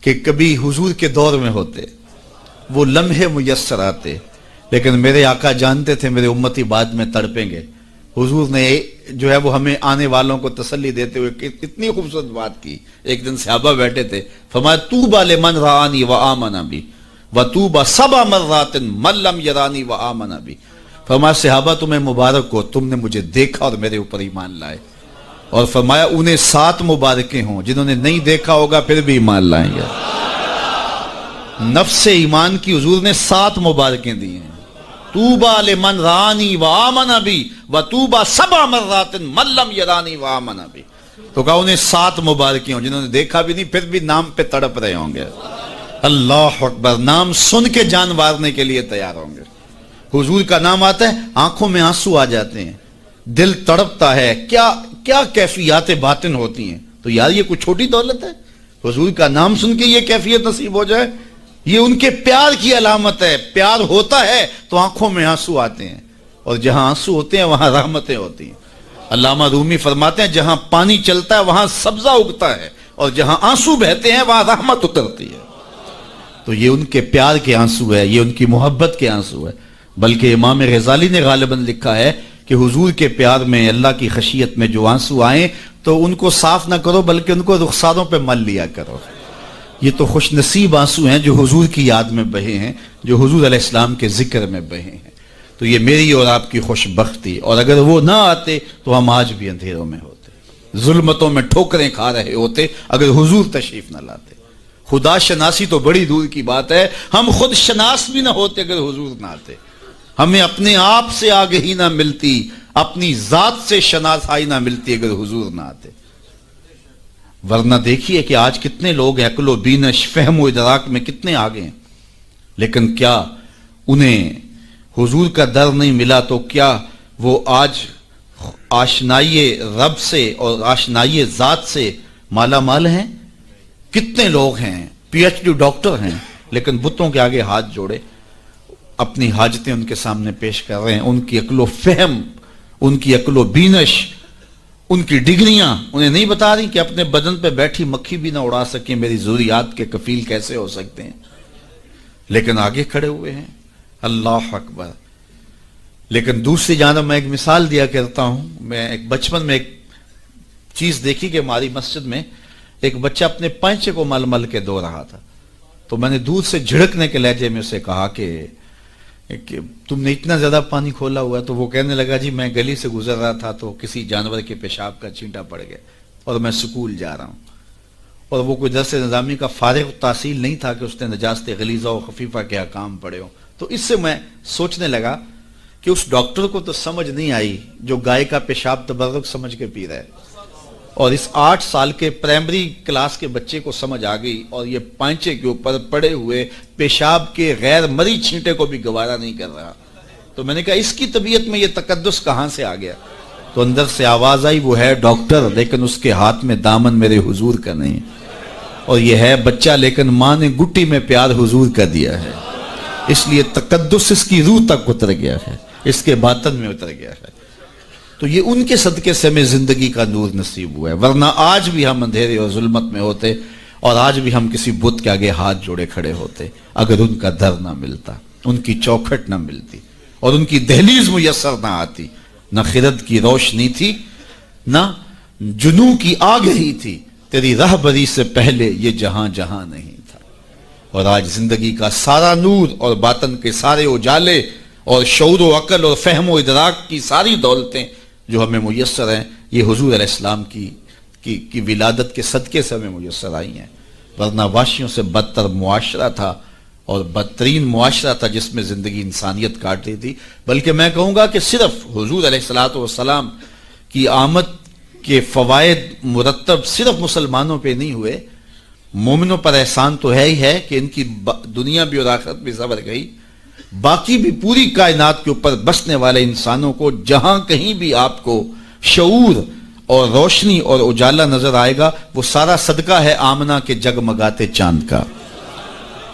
کہ کبھی حضور کے دور میں ہوتے، وہ لمحے میسر آتے، لیکن میرے آقا جانتے تھے میرے امتی بعد میں تڑپیں گے. حضور نے جو ہے وہ ہمیں آنے والوں کو تسلی دیتے ہوئے اتنی خوبصورت بات کی. ایک دن صحابہ بیٹھے تھے، فرمایا طوبی لمن رآنی وآمن بی وطوبی سبع مرات من لم یرانی وآمن بی. فرمایا صحابہ تمہیں مبارک ہو، تم نے مجھے دیکھا اور میرے اوپر ایمان لائے. اور فرمایا انہیں 7 مبارکیں ہوں جنہوں نے نہیں دیکھا ہوگا پھر بھی ایمان لائیں گے. نفس ایمان کی حضور نے 7 مبارکیں دی ہیں. طوبی لمن رآنی وآمن بی وطوبی سبع مرات من لم یرانی وآمن بی. تو کہا انہیں 7 مبارکیں ہوں جنہوں نے دیکھا بھی نہیں پھر بھی نام پہ تڑپ رہے ہوں گے. اللہ اکبر، نام سن کے جان مارنے کے لیے تیار ہوں گے. حضور کا نام آتا ہے آنکھوں میں آنسو آ جاتے ہیں، دل تڑپتا ہے. کیا کیفیات باطن ہوتی ہیں. تو یار یہ کوئی چھوٹی دولت ہے؟ حضور کا نام سن کے یہ کیفیت نصیب ہو جائے، یہ ان کے پیار کی علامت ہے. پیار ہوتا ہے تو آنکھوں میں آنسو آتے ہیں، اور جہاں آنسو ہوتے ہیں وہاں رحمتیں ہوتی ہیں. علامہ رومی فرماتے ہیں جہاں پانی چلتا ہے وہاں سبزہ اگتا ہے، اور جہاں آنسو بہتے ہیں وہاں رحمت اترتی ہے. تو یہ ان کے پیار کے آنسو ہے، یہ ان کی محبت کے آنسو ہے. بلکہ امام غزالی نے غالباً لکھا ہے کہ حضور کے پیار میں، اللہ کی خشیت میں جو آنسو آئیں تو ان کو صاف نہ کرو بلکہ ان کو رخساروں پہ مل لیا کرو. یہ تو خوش نصیب آنسو ہیں جو حضور کی یاد میں بہے ہیں، جو حضور علیہ السلام کے ذکر میں بہے ہیں. تو یہ میری اور آپ کی خوش بختی. اور اگر وہ نہ آتے تو ہم آج بھی اندھیروں میں ہوتے، ظلمتوں میں ٹھوکریں کھا رہے ہوتے اگر حضور تشریف نہ لاتے. خدا شناسی تو بڑی دور کی بات ہے، ہم خود شناس بھی نہ ہوتے اگر حضور نہ آتے. ہمیں اپنے آپ سے آگہی نہ ملتی، اپنی ذات سے شناسائی نہ ملتی اگر حضور نہ آتے. ورنہ دیکھیے کہ آج کتنے لوگ عقل و بینش، فہم و ادراک میں کتنے آگے ہیں، لیکن کیا انہیں حضور کا در نہیں ملا تو کیا وہ آج آشنائی رب سے اور آشنائی ذات سے مالا مال ہیں؟ کتنے لوگ ہیں پی ایچ ڈی ڈاکٹر ہیں لیکن بتوں کے آگے ہاتھ جوڑے اپنی حاجتیں ان کے سامنے پیش کر رہے ہیں. ان کی عقل و فہم، ان کی عقل و بینش، ان کی ڈگریاں انہیں نہیں بتا رہی کہ اپنے بدن پہ بیٹھی مکھی بھی نہ اڑا سکیں میری ضروریات کے کفیل کیسے ہو سکتے ہیں، لیکن آگے کھڑے ہوئے ہیں. اللہ اکبر. لیکن دوسری جانب میں ایک مثال دیا کرتا ہوں. میں ایک بچپن میں ایک چیز دیکھی کہ ہماری مسجد میں ایک بچہ اپنے پینچے کو مل مل کے دھو رہا تھا. تو میں نے دور سے جھڑکنے کے لہجے میں اسے کہا کہ تم نے اتنا زیادہ پانی کھولا ہوا ہے. تو وہ کہنے لگا جی میں گلی سے گزر رہا تھا تو کسی جانور کے پیشاب کا چینٹا پڑ گیا اور میں سکول جا رہا ہوں. اور وہ کوئی درس نظامی کا فارغ تحصیل نہیں تھا کہ اس نے نجاست غلیظہ و خفیفہ کے احکام پڑھے ہوں. تو اس سے میں سوچنے لگا کہ اس ڈاکٹر کو تو سمجھ نہیں آئی جو گائے کا پیشاب تبرک سمجھ کے پی رہا ہے، اور اس 8 سال کے پرائمری کلاس کے بچے کو سمجھ آ گئی اور یہ پانچے کے اوپر پڑے ہوئے پیشاب کے غیر مری چھینٹے کو بھی گوارا نہیں کر رہا. تو میں نے کہا اس کی طبیعت میں یہ تقدس کہاں سے آ گیا؟ تو اندر سے آواز آئی وہ ہے ڈاکٹر لیکن اس کے ہاتھ میں دامن میرے حضور کا نہیں، اور یہ ہے بچہ لیکن ماں نے گٹی میں پیار حضور کا دیا ہے، اس لیے تقدس اس کی روح تک اتر گیا ہے، اس کے باطن میں اتر گیا ہے. تو یہ ان کے صدقے سے ہمیں زندگی کا نور نصیب ہوا ہے، ورنہ آج بھی ہم اندھیرے اور ظلمت میں ہوتے، اور آج بھی ہم کسی بت کے آگے ہاتھ جوڑے کھڑے ہوتے اگر ان کا در نہ ملتا، ان کی چوکھٹ نہ ملتی، اور ان کی دہلیز میسر نہ آتی. نہ خرد کی روشنی تھی، نہ جنوں کی آگہی تھی، تیری رہبری سے پہلے یہ جہاں جہاں نہیں تھا. اور آج زندگی کا سارا نور اور باطن کے سارے اجالے اور شعور و عقل اور فہم و ادراک کی ساری دولتیں جو ہمیں میسر ہیں، یہ حضور علیہ السلام کی ولادت کے صدقے سے ہمیں میسر آئی ہیں. ورنہ وحشیوں سے بدتر معاشرہ تھا، اور بدترین معاشرہ تھا جس میں زندگی انسانیت کاٹ رہی تھی. بلکہ میں کہوں گا کہ صرف حضور علیہ السلام کی آمد کے فوائد مرتب صرف مسلمانوں پہ نہیں ہوئے، مومنوں پر احسان تو ہے ہی ہے کہ ان کی دنیا بھی اور آخرت بھی سنور گئی، باقی بھی پوری کائنات کے اوپر بسنے والے انسانوں کو جہاں کہیں بھی آپ کو شعور اور روشنی اور اجالا نظر آئے گا، وہ سارا صدقہ ہے آمنہ کے جگمگاتے چاند کا.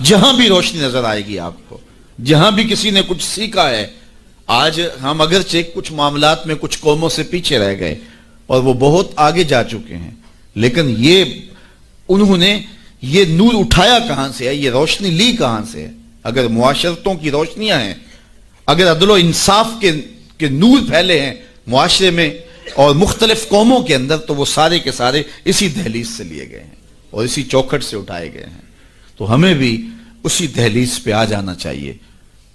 جہاں بھی روشنی نظر آئے گی آپ کو، جہاں بھی کسی نے کچھ سیکھا ہے. آج ہم اگرچہ کچھ معاملات میں کچھ قوموں سے پیچھے رہ گئے اور وہ بہت آگے جا چکے ہیں، لیکن انہوں نے یہ نور اٹھایا کہاں سے ہے، یہ روشنی لی کہاں سے ہے؟ اگر معاشرتوں کی روشنیاں ہیں، اگر عدل و انصاف کے نور پھیلے ہیں معاشرے میں اور مختلف قوموں کے اندر، تو وہ سارے کے سارے اسی دہلیز سے لیے گئے ہیں اور اسی چوکھٹ سے اٹھائے گئے ہیں. تو ہمیں بھی اسی دہلیز پہ آ جانا چاہیے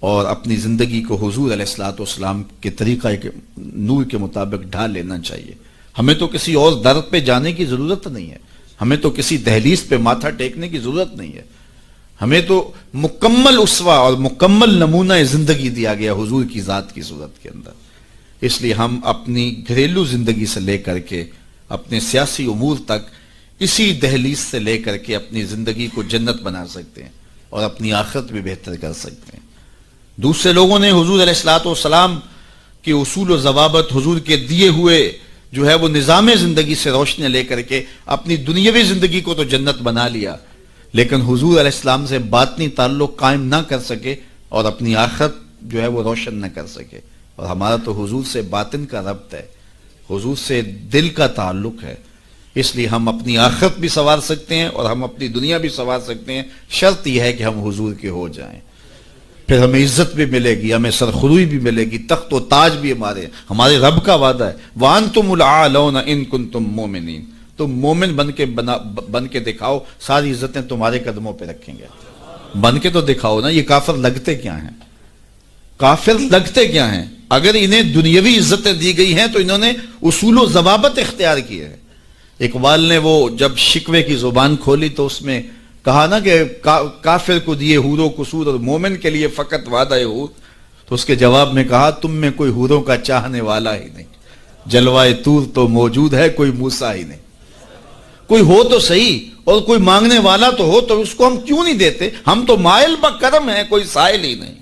اور اپنی زندگی کو حضور علیہ السلام کے طریقہ کے نور کے مطابق ڈھال لینا چاہیے. ہمیں تو کسی اور در پہ جانے کی ضرورت نہیں ہے، ہمیں تو کسی دہلیز پہ ماتھا ٹیکنے کی ضرورت نہیں ہے. ہمیں تو مکمل اسوہ اور مکمل نمونہ زندگی دیا گیا حضور کی ذات کی صورت کے اندر. اس لیے ہم اپنی گھریلو زندگی سے لے کر کے اپنے سیاسی امور تک اسی دہلیز سے لے کر کے اپنی زندگی کو جنت بنا سکتے ہیں اور اپنی آخرت بھی بہتر کر سکتے ہیں. دوسرے لوگوں نے حضور علیہ السلام کے اصول و ضوابط، حضور کے دیے ہوئے جو ہے وہ نظام زندگی سے روشنی لے کر کے اپنی دنیاوی زندگی کو تو جنت بنا لیا، لیکن حضور علیہ السلام سے باطنی تعلق قائم نہ کر سکے اور اپنی آخرت جو ہے وہ روشن نہ کر سکے. اور ہمارا تو حضور سے باطن کا ربط ہے، حضور سے دل کا تعلق ہے. اس لیے ہم اپنی آخرت بھی سنوار سکتے ہیں اور ہم اپنی دنیا بھی سنوار سکتے ہیں، شرط یہ ہے کہ ہم حضور کے ہو جائیں. پھر ہمیں عزت بھی ملے گی، ہمیں سرخروئی بھی ملے گی، تخت و تاج بھی ہمارے رب کا وعدہ ہے. وَأَنْتُمُ الْأَعْلَوْنَ إِن كُنتُم مُؤْمِنِينَ. تم مومن بن کے دکھاؤ، ساری عزتیں تمہارے قدموں پہ رکھیں گے. بن کے تو دکھاؤ نا. یہ کافر لگتے کیا ہیں؟ کافر لگتے کیا ہیں؟ اگر انہیں دنیاوی عزتیں دی گئی ہیں تو انہوں نے اصول و ضوابط اختیار کیے ہیں. اقبال نے وہ جب شکوے کی زبان کھولی تو اس میں کہا نا کہ کافر کو دیے حور و قصور اور مومن کے لیے فقط وعدہ حور. تو اس کے جواب میں کہا تم میں کوئی حوروں کا چاہنے والا ہی نہیں، جلوائے طور تو موجود ہے کوئی موسیٰ ہی نہیں. کوئی ہو تو صحیح اور کوئی مانگنے والا تو ہو، تو اس کو ہم کیوں نہیں دیتے؟ ہم تو مائل بکرم ہیں، کوئی سائل ہی نہیں.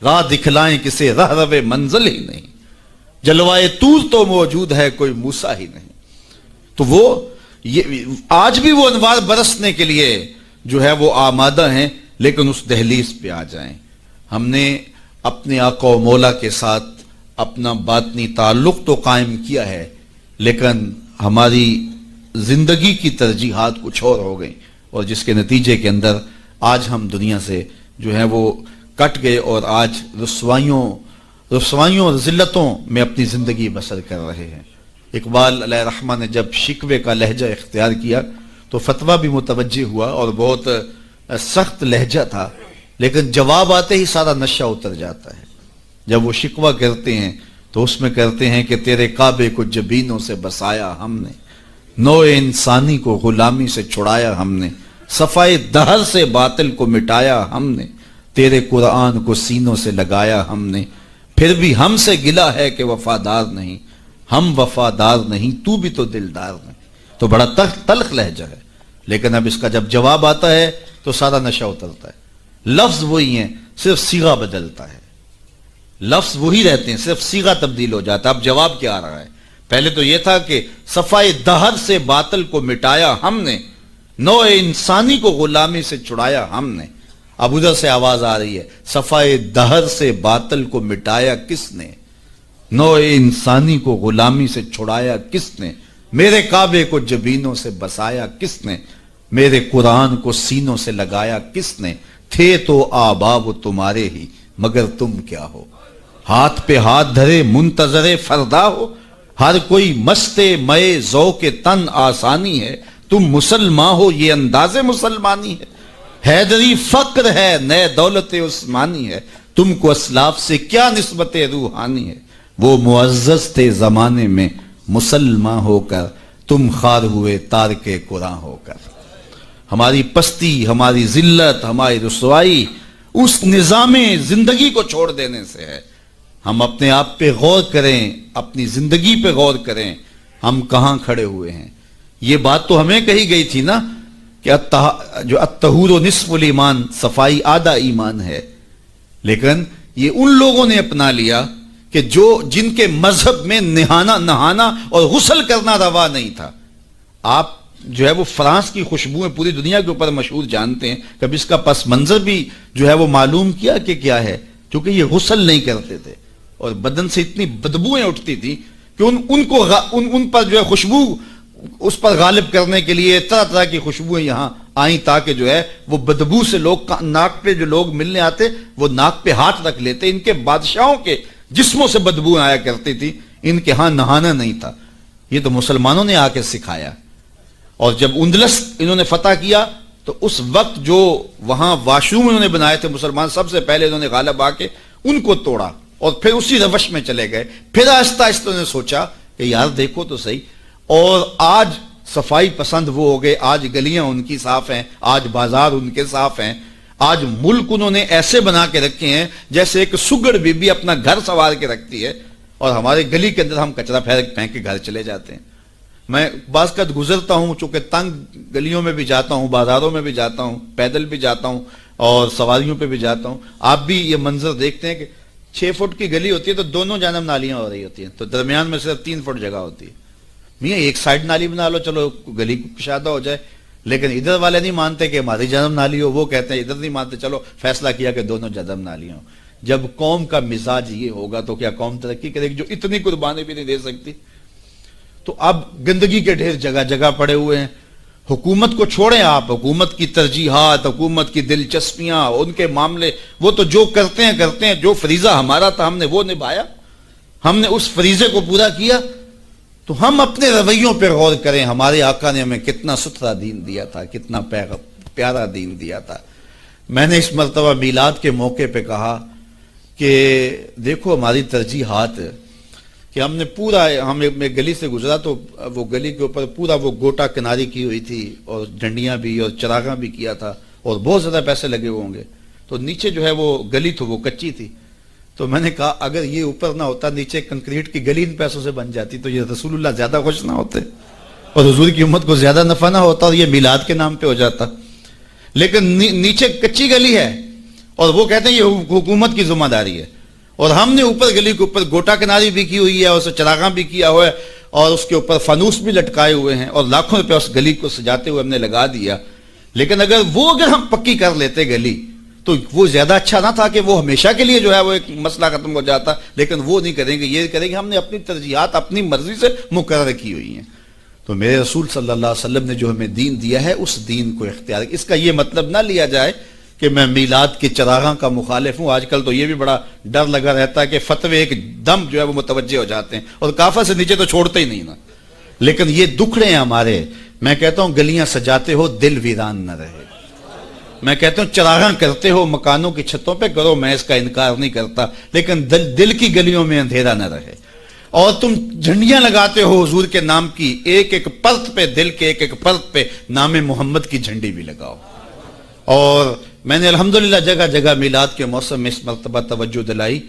راہ دکھلائیں کسے راہ رو منزل ہی نہیں، جلوائے طور تو موجود ہے کوئی موسیٰ ہی نہیں. تو وہ آج بھی وہ انوار برسنے کے لیے جو ہے وہ آمادہ ہیں، لیکن اس دہلیز پہ آ جائیں. ہم نے اپنے آقا و مولا کے ساتھ اپنا باطنی تعلق تو قائم کیا ہے، لیکن ہماری زندگی کی ترجیحات کچھ اور ہو گئیں، اور جس کے نتیجے کے اندر آج ہم دنیا سے جو ہے وہ کٹ گئے اور آج رسوائیوں اور ذلتوں میں اپنی زندگی بسر کر رہے ہیں. اقبال علیہ رحمہ نے جب شکوے کا لہجہ اختیار کیا تو فتویٰ بھی متوجہ ہوا اور بہت سخت لہجہ تھا، لیکن جواب آتے ہی سارا نشہ اتر جاتا ہے. جب وہ شکوہ کرتے ہیں تو اس میں کرتے ہیں کہ تیرے کعبے کو جبینوں سے بسایا ہم نے، نوع انسانی کو غلامی سے چھڑایا ہم نے، صفائے دہر سے باطل کو مٹایا ہم نے، تیرے قرآن کو سینوں سے لگایا ہم نے، پھر بھی ہم سے گلہ ہے کہ وفادار نہیں، ہم وفادار نہیں تو بھی تو دلدار نہیں. تو بڑا تلخ لہجہ ہے، لیکن اب اس کا جب جواب آتا ہے تو سارا نشہ اترتا ہے. لفظ وہی ہیں، صرف صیغہ بدلتا ہے. لفظ وہی رہتے ہیں، صرف صیغہ تبدیل ہو جاتا ہے. اب جواب کیا آ رہا ہے؟ پہلے تو یہ تھا کہ صفائے دہر سے باطل کو مٹایا ہم نے، نوع انسانی کو غلامی سے چھڑایا ہم نے. اب ادھر سے آواز آ رہی ہے، صفائے دہر سے باطل کو مٹایا کس نے، نوع انسانی کو غلامی سے چھڑایا کس نے، میرے کعبے کو جبینوں سے بسایا کس نے، میرے قرآن کو سینوں سے لگایا کس نے، تھے تو آبا وہ تمہارے ہی مگر تم کیا ہو، ہاتھ پہ ہاتھ دھرے منتظر فردا ہو، ہر کوئی مستے مئے ذوق تن آسانی ہے، تم مسلمان ہو یہ انداز مسلمانی ہے، حیدری فقر ہے نئے دولت عثمانی ہے، تم کو اسلاف سے کیا نسبت روحانی ہے، وہ معزز تھے زمانے میں مسلمان ہو کر، تم خار ہوئے تارک قرآن ہو کر۔ ہماری پستی، ہماری ذلت، ہماری رسوائی اس نظام زندگی کو چھوڑ دینے سے ہے۔ ہم اپنے آپ پہ غور کریں، اپنی زندگی پہ غور کریں، ہم کہاں کھڑے ہوئے ہیں۔ یہ بات تو ہمیں کہی گئی تھی نا کہ جو الطہور نصف الایمان، صفائی آدھا ایمان ہے، لیکن یہ ان لوگوں نے اپنا لیا کہ جن کے مذہب میں نہانا اور غسل کرنا روا نہیں تھا۔ آپ جو ہے وہ فرانس کی خوشبوئیں پوری دنیا کے اوپر مشہور جانتے ہیں، کبھی اس کا پس منظر بھی جو ہے وہ معلوم کیا کہ کیا ہے، کیونکہ یہ غسل نہیں کرتے تھے اور بدن سے اتنی بدبوئیں اٹھتی تھی کہ ان پر جو ہے خوشبو اس پر غالب کرنے کے لیے طرح طرح کی خوشبوئیں یہاں آئیں، تاکہ جو ہے وہ بدبو سے لوگ ناک پہ جو لوگ ملنے آتے وہ ناک پہ ہاتھ رکھ لیتے۔ ان کے بادشاہوں کے جسموں سے بدبو آیا کرتی تھی، ان کے ہاں نہانا نہیں تھا۔ یہ تو مسلمانوں نے آ کے سکھایا، اور جب اندلس انہوں نے فتح کیا تو اس وقت جو وہاں واشروم انہوں نے بنائے تھے مسلمان، سب سے پہلے انہوں نے غالب آ کے ان کو توڑا اور پھر اسی روش میں چلے گئے۔ پھر آہستہ آہستہ انہوں نے سوچا کہ یار دیکھو تو صحیح، اور آج صفائی پسند وہ ہو گئے، آج گلیاں ان کی صاف ہیں، آج بازار ان کے صاف ہیں، آج ملک انہوں نے ایسے بنا کے رکھے ہیں جیسے ایک سگڑ بی بی اپنا گھر سنوار کے رکھتی ہے، اور ہمارے گلی کے اندر ہم کچرا پھینک کے گھر چلے جاتے ہیں۔ میں بعض قد گزرتا ہوں، چونکہ تنگ گلیوں میں بھی جاتا ہوں، بازاروں میں بھی جاتا ہوں، پیدل بھی جاتا ہوں اور سواریوں پہ بھی جاتا ہوں، آپ بھی یہ منظر دیکھتے ہیں کہ 6 فٹ کی گلی ہوتی ہے تو دونوں جانب نالیاں ہو رہی ہوتی ہیں، تو درمیان میں صرف 3 فٹ جگہ ہوتی ہے۔ میاں ایک سائڈ نالی بنا لو، چلو گلی کشادہ ہو جائے، لیکن ادھر والے نہیں مانتے کہ ہماری جانب نالی ہو، وہ کہتے ہیں ادھر نہیں مانتے، چلو فیصلہ کیا کہ دونوں جانب نالیاں ہوں۔ جب قوم کا مزاج یہ ہوگا تو کیا قوم ترقی کرے گی جو اتنی قربانی بھی نہیں دے سکتی؟ تو اب گندگی کے ڈھیر جگہ جگہ پڑے ہوئے ہیں۔ حکومت کو چھوڑیں آپ، حکومت کی ترجیحات، حکومت کی دلچسپیاں، ان کے معاملے، وہ تو جو کرتے ہیں، جو فریضہ ہمارا تھا ہم نے وہ نبھایا، ہم نے اس فریضے کو پورا کیا۔ تو ہم اپنے رویوں پہ غور کریں، ہمارے آقا نے ہمیں کتنا ستھرا دین دیا تھا، کتنا پیارا دین دیا تھا۔ میں نے اس مرتبہ میلاد کے موقع پہ کہا کہ دیکھو ہماری ترجیحات کہ ہم نے پورا، میں گلی سے گزرا تو وہ گلی کے اوپر پورا وہ گوٹا کناری کی ہوئی تھی اور ڈنڈیاں بھی اور چراغاں بھی کیا تھا اور بہت زیادہ پیسے لگے ہوئے ہوں گے، تو نیچے جو ہے وہ گلی تو وہ کچی تھی، تو میں نے کہا اگر یہ اوپر نہ ہوتا، نیچے کنکریٹ کی گلی ان پیسوں سے بن جاتی تو یہ رسول اللہ زیادہ خوش نہ ہوتے اور حضور کی امت کو زیادہ نفع نہ ہوتا اور یہ میلاد کے نام پہ ہو جاتا، لیکن نیچے کچی گلی ہے اور وہ کہتے ہیں یہ حکومت کی ذمہ داری ہے، اور ہم نے اوپر گلی کے اوپر گوٹا کناری بھی کی ہوئی ہے اور اسے چراغاں بھی کیا ہوا ہے اور اس کے اوپر فانوس بھی لٹکائے ہوئے ہیں اور لاکھوں روپے اس گلی کو سجاتے ہوئے ہم نے لگا دیا، لیکن اگر ہم پکی کر لیتے گلی تو وہ زیادہ اچھا نہ تھا کہ وہ ہمیشہ کے لیے جو ہے وہ ایک مسئلہ ختم ہو جاتا، لیکن وہ نہیں کریں گے، یہ کریں گے ہم نے اپنی ترجیحات اپنی مرضی سے مقرر کی ہوئی ہیں۔ تو میرے رسول صلی اللہ علیہ وسلم نے جو ہمیں دین دیا ہے اس دین کو اختیار، اس کا یہ مطلب نہ لیا جائے کہ میں میلاد کے چراغاں کا مخالف ہوں۔ آج کل تو یہ بھی بڑا ڈر لگا رہتا ہے کہ فتوے ایک دم جو ہے وہ متوجہ ہو جاتے ہیں اور کافر سے نیچے تو چھوڑتے ہی نہیں نا، لیکن یہ دکھڑے ہیں ہمارے۔ میں کہتا ہوں گلیاں سجاتے ہو دل ویران نہ رہے، میں کہتا ہوں چراغاں کرتے ہو مکانوں کی چھتوں پہ کرو، میں اس کا انکار نہیں کرتا، لیکن دل کی گلیوں میں اندھیرا نہ رہے۔ اور تم جھنڈیاں لگاتے ہو حضور کے نام کی، ایک ایک پرت پہ، دل کے ایک ایک پرت پہ نام محمد کی جھنڈی بھی لگاؤ۔ اور میں نے الحمدللہ جگہ جگہ میلاد کے موسم میں اس مرتبہ توجہ دلائی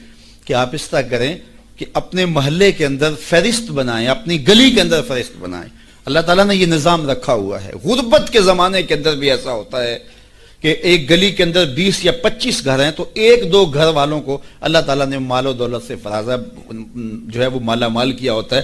کہ آپ اس طرح کریں کہ اپنے محلے کے اندر فہرست بنائیں، اپنی گلی کے اندر فہرست بنائیں۔ اللہ تعالیٰ نے یہ نظام رکھا ہوا ہے۔ غربت کے زمانے کے اندر بھی ایسا ہوتا ہے کہ ایک گلی کے اندر 20 یا 25 گھر ہیں تو 1-2 گھر والوں کو اللہ تعالیٰ نے مال و دولت سے فرازہ جو ہے وہ مالا مال کیا ہوتا ہے،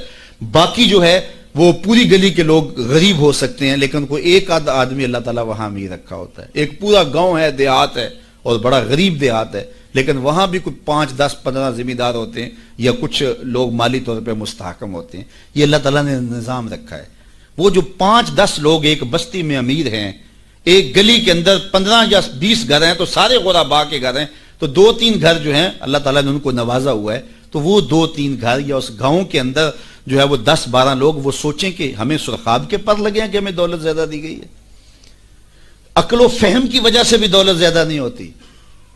باقی جو ہے وہ پوری گلی کے لوگ غریب ہو سکتے ہیں، لیکن کوئی ایک آدھ آدمی اللہ تعالیٰ وہاں بھی رکھا ہوتا ہے۔ ایک پورا گاؤں ہے، دیہات ہے، اور بڑا غریب دیہات ہے، لیکن وہاں بھی کوئی 5 10 15 ذمہ دار ہوتے ہیں یا کچھ لوگ مالی طور پہ مستحکم ہوتے ہیں. یہ اللہ تعالیٰ نے نظام رکھا ہے. وہ جو 5 10 لوگ ایک بستی میں امیر ہیں، ایک گلی کے اندر 15 یا 20 گھر ہیں تو سارے غربا کے گھر ہیں، تو 2-3 گھر جو ہیں اللہ تعالیٰ نے ان کو نوازا ہوا ہے، تو وہ 2-3 گھر یا اس گاؤں کے اندر جو ہے وہ 10-12 لوگ وہ سوچیں کہ ہمیں سرخاب کے پر لگے ہیں کہ ہمیں دولت زیادہ دی گئی ہے. عقل و فہم کی وجہ سے بھی دولت زیادہ نہیں ہوتی.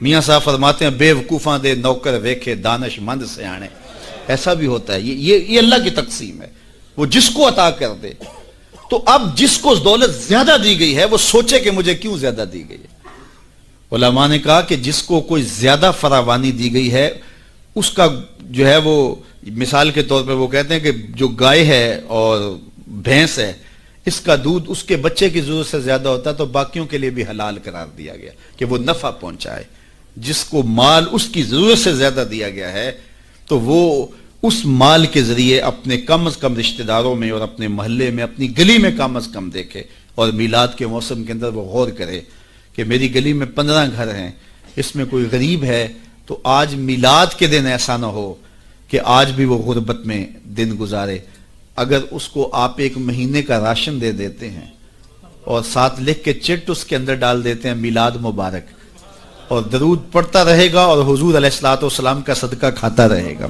میاں صاحب فرماتے ہیں بے وقوفاں دے نوکر ویکھے دانش مند سیانے. ایسا بھی ہوتا ہے، یہ اللہ کی تقسیم ہے، وہ جس کو عطا کر دے. تو اب جس کو دولت زیادہ دی گئی ہے وہ سوچے کہ مجھے کیوں زیادہ دی گئی ہے. علماء نے کہا کہ جس کو کوئی زیادہ فراوانی دی گئی ہے اس کا جو ہے وہ مثال کے طور پہ وہ کہتے ہیں کہ جو گائے ہے اور بھینس ہے اس کا دودھ اس کے بچے کی ضرورت سے زیادہ ہوتا ہے تو باقیوں کے لیے بھی حلال قرار دیا گیا کہ وہ نفع پہنچائے. جس کو مال اس کی ضرورت سے زیادہ دیا گیا ہے تو وہ اس مال کے ذریعے اپنے کم از کم رشتہ داروں میں اور اپنے محلے میں اپنی گلی میں کم از کم دیکھے. اور میلاد کے موسم کے اندر وہ غور کرے کہ میری گلی میں 15 گھر ہیں، اس میں کوئی غریب ہے تو آج میلاد کے دن ایسا نہ ہو کہ آج بھی وہ غربت میں دن گزارے. اگر اس کو آپ 1 مہینے کا راشن دے دیتے ہیں اور ساتھ لکھ کے چٹ اس کے اندر ڈال دیتے ہیں میلاد مبارک، اور درود پڑھتا رہے گا اور حضور علیہ الصلوۃ والسلام کا صدقہ کھاتا رہے گا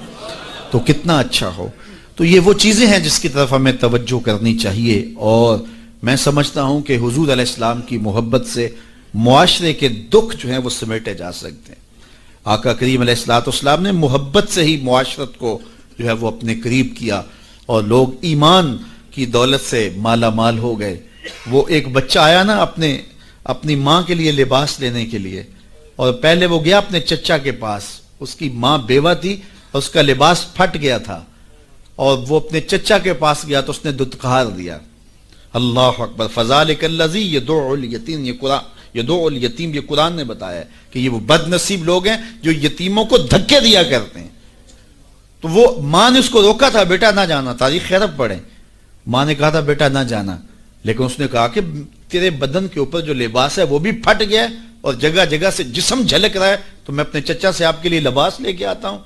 تو کتنا اچھا ہو. تو یہ وہ چیزیں ہیں جس کی طرف ہمیں توجہ کرنی چاہیے. اور میں سمجھتا ہوں کہ حضور علیہ السلام کی محبت سے معاشرے کے دکھ جو ہیں وہ سمیٹے جا سکتے ہیں. آقا کریم علیہ الصلوۃ والسلام نے محبت سے ہی معاشرت کو جو ہے وہ اپنے قریب کیا اور لوگ ایمان کی دولت سے مالا مال ہو گئے. وہ ایک بچہ آیا نا اپنی ماں کے لیے لباس لینے کے لیے، اور پہلے وہ گیا اپنے چچا کے پاس، اس کی ماں بیوہ تھی اور اس کا لباس پھٹ گیا تھا، اور وہ اپنے چچا کے پاس گیا تو اس نے دتکار دیا. اللہ اکبر. فذالک الذی یدعو الیتیم، یدعو الیتیم، یہ قرآن نے بتایا ہے کہ یہ وہ بد نصیب لوگ ہیں جو یتیموں کو دھکے دیا کرتے ہیں. تو وہ ماں نے اس کو روکا تھا، بیٹا نہ جانا، تاریخ خیرب پڑھیں. ماں نے کہا تھا بیٹا نہ جانا، لیکن اس نے کہا کہ تیرے بدن کے اوپر جو لباس ہے وہ بھی پھٹ گیا اور جگہ جگہ سے جسم جھلک رہا ہے تو میں اپنے چچا سے آپ کے لیے لباس لے کے آتا ہوں.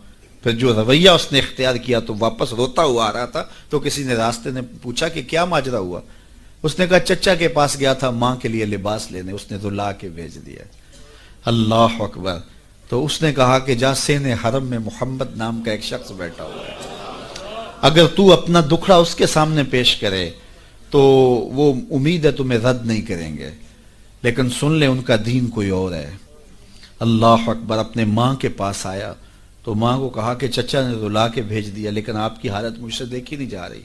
پھر جو رویہ اس نے اختیار کیا تو واپس روتا ہوا آ رہا تھا. تو کسی نے راستے نے پوچھا کہ کیا ماجرا ہوا؟ اس نے کہا چچا کے پاس گیا تھا ماں کے لیے لباس لینے، اس نے تو لا کے بھیج دیا. اللہ اکبر. تو اس نے کہا کہ جا سین حرم میں محمد نام کا ایک شخص بیٹھا ہوا ہے، اگر تو اپنا دکھڑا اس کے سامنے پیش کرے تو وہ امید ہے تمہیں رد نہیں کریں گے، لیکن سن لے ان کا دین کوئی اور ہے. اللہ اکبر. اپنے ماں کے پاس آیا تو ماں کو کہا کہ چچا نے تو لا کے بھیج دیا لیکن آپ کی حالت مجھ سے دیکھی نہیں جا رہی.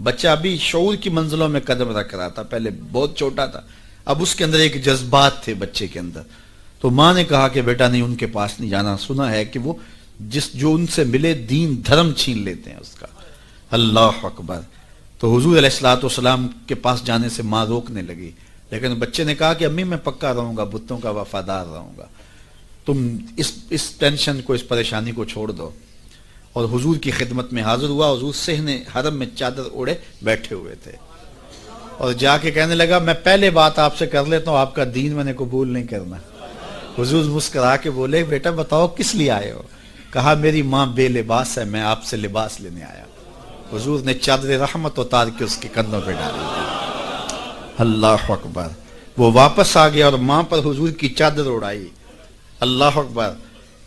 بچہ ابھی شعور کی منزلوں میں قدم رکھ رہا تھا، پہلے بہت چھوٹا تھا، اب اس کے اندر ایک جذبات تھے بچے کے اندر. تو ماں نے کہا کہ بیٹا نہیں ان کے پاس نہیں جانا، سنا ہے کہ وہ جو ان سے ملے دین دھرم چھین لیتے ہیں اس کا. اللہ اکبر. تو حضور علیہ الصلوۃ والسلام کے پاس جانے سے ماں روکنے لگی، لیکن بچے نے کہا کہ امی میں پکا رہوں گا، بتوں کا وفادار رہوں گا، تم اس ٹینشن کو، اس پریشانی کو چھوڑ دو. اور حضور کی خدمت میں حاضر ہوا. حضور صحن حرم میں چادر اوڑے بیٹھے ہوئے تھے اور جا کے کہنے لگا میں پہلے بات آپ سے کر لیتا ہوں، آپ کا دین میں نے قبول نہیں کرنا. حضور مسکرا کے بولے بیٹا بتاؤ کس لیے آئے ہو؟ کہا میری ماں بے لباس ہے، میں آپ سے لباس لینے آیا. حضور نے چادر رحمت اتار کے اس کے کندھوں پہ ڈالی. اللہ اکبر. وہ واپس آ گیا اور ماں پر حضور کی چادر اڑائی. اللہ اکبر.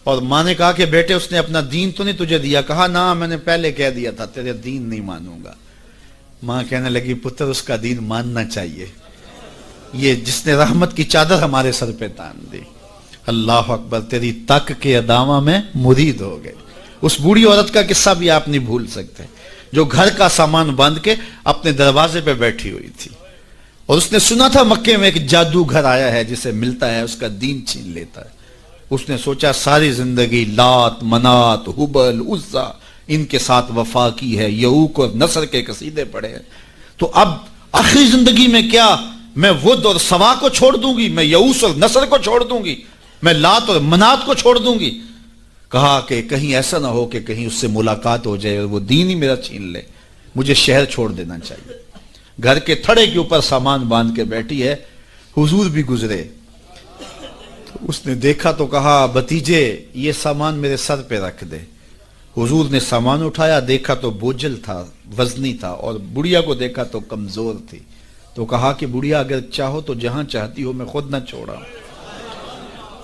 اور ماں نے کہا کہ بیٹے اس نے اپنا دین تو نہیں تجھے دیا؟ کہا نہ میں نے پہلے کہہ دیا تھا تیرے دین نہیں مانوں گا. ماں کہنے لگی پتر اس کا دین ماننا چاہیے، یہ جس نے رحمت کی چادر ہمارے سر پہ تان دی. اللہ اکبر. تیری تک کے ادامہ میں مرید ہو گئے. اس بوڑھی عورت کا قصہ بھی آپ نہیں بھول سکتے جو گھر کا سامان باندھ کے اپنے دروازے پہ بیٹھی ہوئی تھی اور اس نے سنا تھا مکے میں ایک جادوگر آیا ہے جسے ملتا ہے اس کا دین چھین لیتا ہے. اس نے سوچا ساری زندگی لات منات حبل عزا ان کے ساتھ وفا کی ہے، یعوق اور نصر کے قصیدے پڑھے ہیں، تو اب آخری زندگی میں کیا میں ود اور سوا کو چھوڑ دوں گی، میں یعوس اور نصر کو چھوڑ دوں گی، میں لات اور منات کو چھوڑ دوں گی. کہا کہ کہیں ایسا نہ ہو کہ کہیں اس سے ملاقات ہو جائے اور وہ دین ہی میرا چھین لے، مجھے شہر چھوڑ دینا چاہیے. گھر کے تھڑے کے اوپر سامان باندھ کے بیٹھی ہے. حضور بھی گزرے اس نے دیکھا تو کہا بھتیجے یہ سامان میرے سر پہ رکھ دے. حضور نے سامان اٹھایا, دیکھا تو بوجھل تھا, وزنی تھا, اور بڑھیا کو دیکھا تو کمزور تھی. تو کہا کہ بڑھیا اگر چاہو تو جہاں چاہتی ہو میں خود نہ چھوڑا.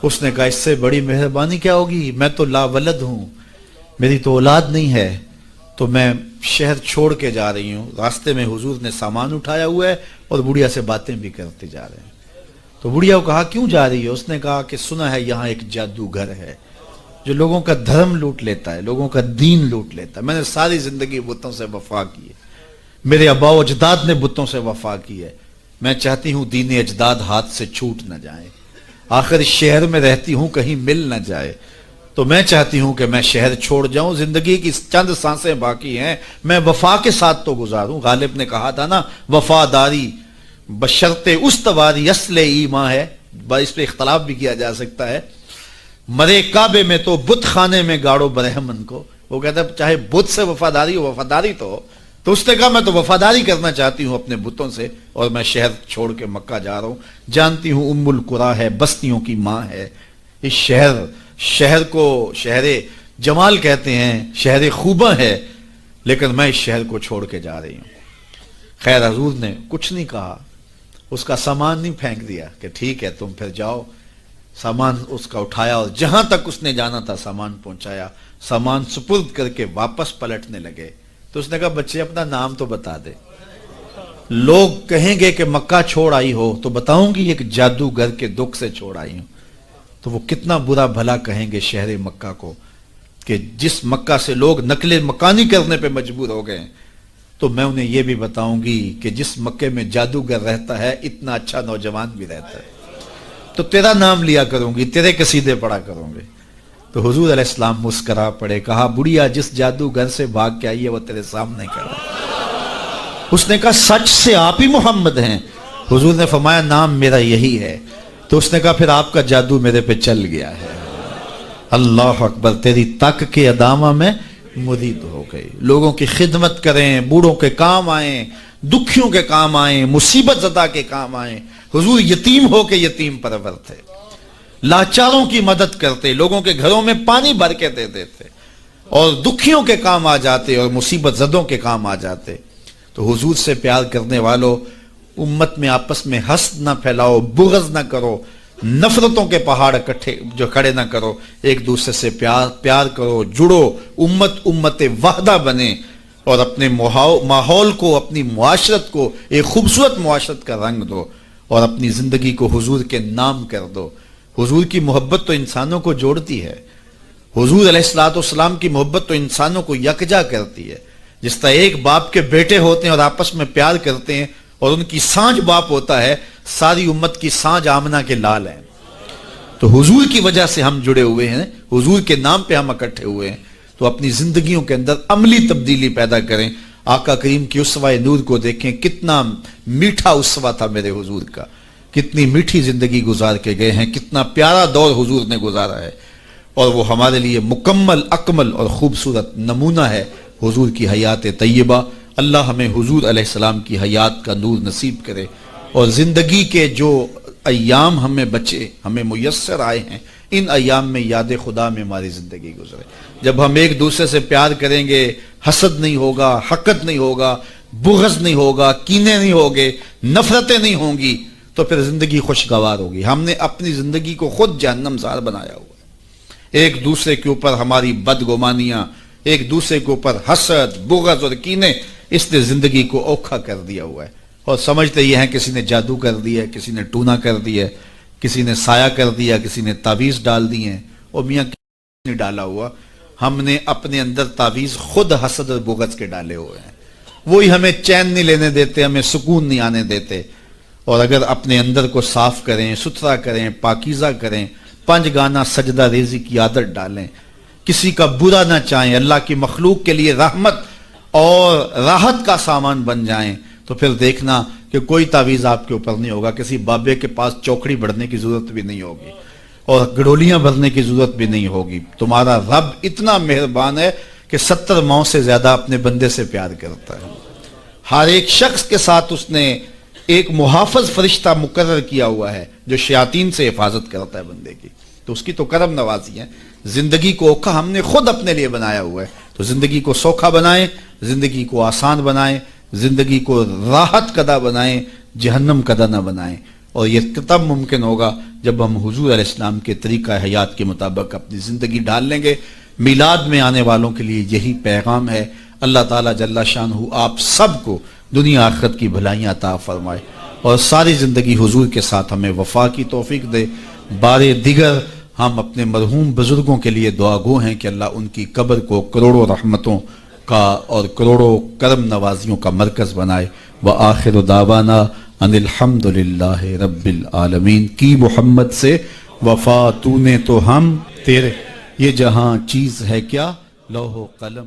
اس نے کہا اس سے بڑی مہربانی کیا ہوگی, میں تو لاولد ہوں, میری تو اولاد نہیں ہے, تو میں شہر چھوڑ کے جا رہی ہوں. راستے میں حضور نے سامان اٹھایا ہوا ہے اور بڑھیا سے باتیں بھی کرتے جا رہے ہیں. تو بڑھیا کو کہا کیوں جا رہی ہے؟ اس نے کہا کہ سنا ہے یہاں ایک جادوگر ہے جو لوگوں کا دھرم لوٹ لیتا ہے, لوگوں کا دین لوٹ لیتا ہے. میں نے ساری زندگی بتوں سے وفا کی ہے, میرے آبا و اجداد نے بتوں سے وفا کی ہے, میں چاہتی ہوں دین اجداد ہاتھ سے چھوٹ نہ جائے. آخر اس شہر میں رہتی ہوں کہیں مل نہ جائے, تو میں چاہتی ہوں کہ میں شہر چھوڑ جاؤں, زندگی کی چند سانسیں باقی ہیں, میں وفا کے ساتھ تو گزاروں. غالب نے کہا تھا نا وفاداری بشرط استواری اصل ایمان ہے. اس پہ اختلاف بھی کیا جا سکتا ہے. مرے کعبے میں تو بت خانے میں گاڑو برہمن کو. وہ کہتا ہے چاہے بت سے وفاداری ہو, وفاداری تو ہو. تو اس نے کہا میں تو وفاداری کرنا چاہتی ہوں اپنے بتوں سے, اور میں شہر چھوڑ کے مکہ جا رہا ہوں. جانتی ہوں ام القریٰ ہے, بستیوں کی ماں ہے. اس شہر کو شہر جمال کہتے ہیں, شہر خوباں ہے, لیکن میں اس شہر کو چھوڑ کے جا رہی ہوں. خیر حضور نے کچھ نہیں کہا, اس کا سامان نہیں پھینک دیا کہ ٹھیک ہے تم پھر جاؤ. سامان اس کا اٹھایا اور جہاں تک اس نے جانا تھا سامان پہنچایا. سامان سپرد کر کے واپس پلٹنے لگے. تو اس نے کہا بچے اپنا نام تو بتا دے, لوگ کہیں گے کہ مکہ چھوڑ آئی ہو تو بتاؤں گی ایک جادوگر کے دکھ سے چھوڑ آئی ہوں. تو وہ کتنا برا بھلا کہیں گے شہر مکہ کو کہ جس مکہ سے لوگ نقل مکانی کرنے پہ مجبور ہو گئے. تو میں انہیں یہ بھی بتاؤں گی کہ جس مکے میں جادوگر رہتا ہے اتنا اچھا نوجوان بھی رہتا ہے, تو تیرا نام لیا کروں گی, تیرے قصیدے پڑھا کروں گے. تو حضور علیہ السلام مسکرا پڑے, کہا بڑھیا جس جادوگر سے بھاگ کے آئی ہے وہ تیرے سامنے کھڑا ہے. اس نے کہا سچ سے آپ ہی محمد ہیں؟ حضور نے فرمایا نام میرا یہی ہے. تو اس نے کہا پھر آپ کا جادو میرے پہ چل گیا ہے. اللہ اکبر, تیری تک کے ادامہ میں مرید ہو گئی. لوگوں کی خدمت کریں, بوڑھوں کے کام آئیں, دکھیوں کے کام آئیں, مصیبت زدہ کے کام آئیں. حضور یتیم ہو کے یتیم پرور تھے, لاچاروں کی مدد کرتے, لوگوں کے گھروں میں پانی بھر کے دے دیتے, اور دکھیوں کے کام آ جاتے اور مصیبت زدوں کے کام آ جاتے. تو حضور سے پیار کرنے والوں, امت میں آپس میں حسد نہ پھیلاؤ, بغض نہ کرو, نفرتوں کے پہاڑ اکٹھے جو کھڑے نہ کرو, ایک دوسرے سے پیار کرو, جڑو, امت وحدہ بنے, اور اپنے ماحول کو, اپنی معاشرت کو ایک خوبصورت معاشرت کا رنگ دو, اور اپنی زندگی کو حضور کے نام کر دو. حضور کی محبت تو انسانوں کو جوڑتی ہے, حضور علیہ السلام کی محبت تو انسانوں کو یکجا کرتی ہے. جس طرح ایک باپ کے بیٹے ہوتے ہیں اور آپس میں پیار کرتے ہیں, اور ان کی سانج باپ ہوتا ہے, ساری امت کی سانج آمنہ کے لال ہیں. تو حضور کی وجہ سے ہم جڑے ہوئے ہیں, حضور کے نام پہ ہم اکٹھے ہوئے ہیں. تو اپنی زندگیوں کے اندر عملی تبدیلی پیدا کریں. آقا کریم کی اسوہ نور کو دیکھیں, کتنا میٹھا اسوہ تھا میرے حضور کا, کتنی میٹھی زندگی گزار کے گئے ہیں, کتنا پیارا دور حضور نے گزارا ہے, اور وہ ہمارے لیے مکمل, اکمل اور خوبصورت نمونہ ہے حضور کی حیات طیبہ. اللہ ہمیں حضور علیہ السلام کی حیات کا نور نصیب کرے, اور زندگی کے جو ایام ہمیں بچے, ہمیں میسر آئے ہیں, ان ایام میں یاد خدا میں ہماری زندگی گزرے. جب ہم ایک دوسرے سے پیار کریں گے, حسد نہیں ہوگا, حقد نہیں ہوگا, بغض نہیں ہوگا, کینے نہیں ہوگے, نفرتیں نہیں ہوں گی, تو پھر زندگی خوشگوار ہوگی. ہم نے اپنی زندگی کو خود جہنم زار بنایا ہوا ہے. ایک دوسرے کے اوپر ہماری بدگمانیاں, ایک دوسرے کے اوپر حسد, بغض اور کینے, اس نے زندگی کو اوکھا کر دیا ہوا ہے. اور سمجھتے یہ ہیں کسی نے جادو کر دیا, کسی نے ٹونا کر دیا, کسی نے سایہ کر دیا, کسی نے تعویذ ڈال دی ہیں. اور میاں کسی نے ڈالا ہوا, ہم نے اپنے اندر تعویذ خود حسد اور بغض کے ڈالے ہوئے ہیں. وہی ہمیں چین نہیں لینے دیتے, ہمیں سکون نہیں آنے دیتے. اور اگر اپنے اندر کو صاف کریں, ستھرا کریں, پاکیزہ کریں, 5 گانا سجدہ ریزی کی عادت ڈالیں, کسی کا برا نہ چاہیں, اللہ کی مخلوق کے لیے رحمت اور راحت کا سامان بن جائیں, تو پھر دیکھنا کہ کوئی تعویذ آپ کے اوپر نہیں ہوگا. کسی بابے کے پاس چوکڑی بڑھنے کی ضرورت بھی نہیں ہوگی, اور گڑولیاں بھرنے کی ضرورت بھی نہیں ہوگی. تمہارا رب اتنا مہربان ہے کہ 70 ماؤں سے زیادہ اپنے بندے سے پیار کرتا ہے. ہر ایک شخص کے ساتھ اس نے ایک محافظ فرشتہ مقرر کیا ہوا ہے جو شیاطین سے حفاظت کرتا ہے بندے کی، تو اس کی تو کرم نوازی ہے۔ زندگی کو اوکھا ہم نے خود اپنے لیے بنایا ہوا ہے، تو زندگی کو سوکھا بنائیں، زندگی کو آسان بنائیں، زندگی کو راحت کدہ بنائیں، جہنم کدہ نہ بنائیں۔ اور یہ تب ممکن ہوگا جب ہم حضور علیہ السلام کے طریقہ حیات کے مطابق اپنی زندگی ڈال لیں گے۔ میلاد میں آنے والوں کے لیے یہی پیغام ہے۔ اللہ تعالیٰ جل شانہ آپ سب کو دنیا آخرت کی بھلائیاں عطا فرمائے اور ساری زندگی حضور کے ساتھ ہمیں وفا کی توفیق دے۔ بار دیگر ہم اپنے مرحوم بزرگوں کے لیے دعا گو ہیں کہ اللہ ان کی قبر کو کروڑوں رحمتوں کا اور کروڑوں کرم نوازیوں کا مرکز بنائے۔ وآخر دعوانا ان الحمد للہ رب العالمین۔ کی محمد سے وفا تو نے تو ہم تیرے، یہ جہاں چیز ہے کیا لوح و قلم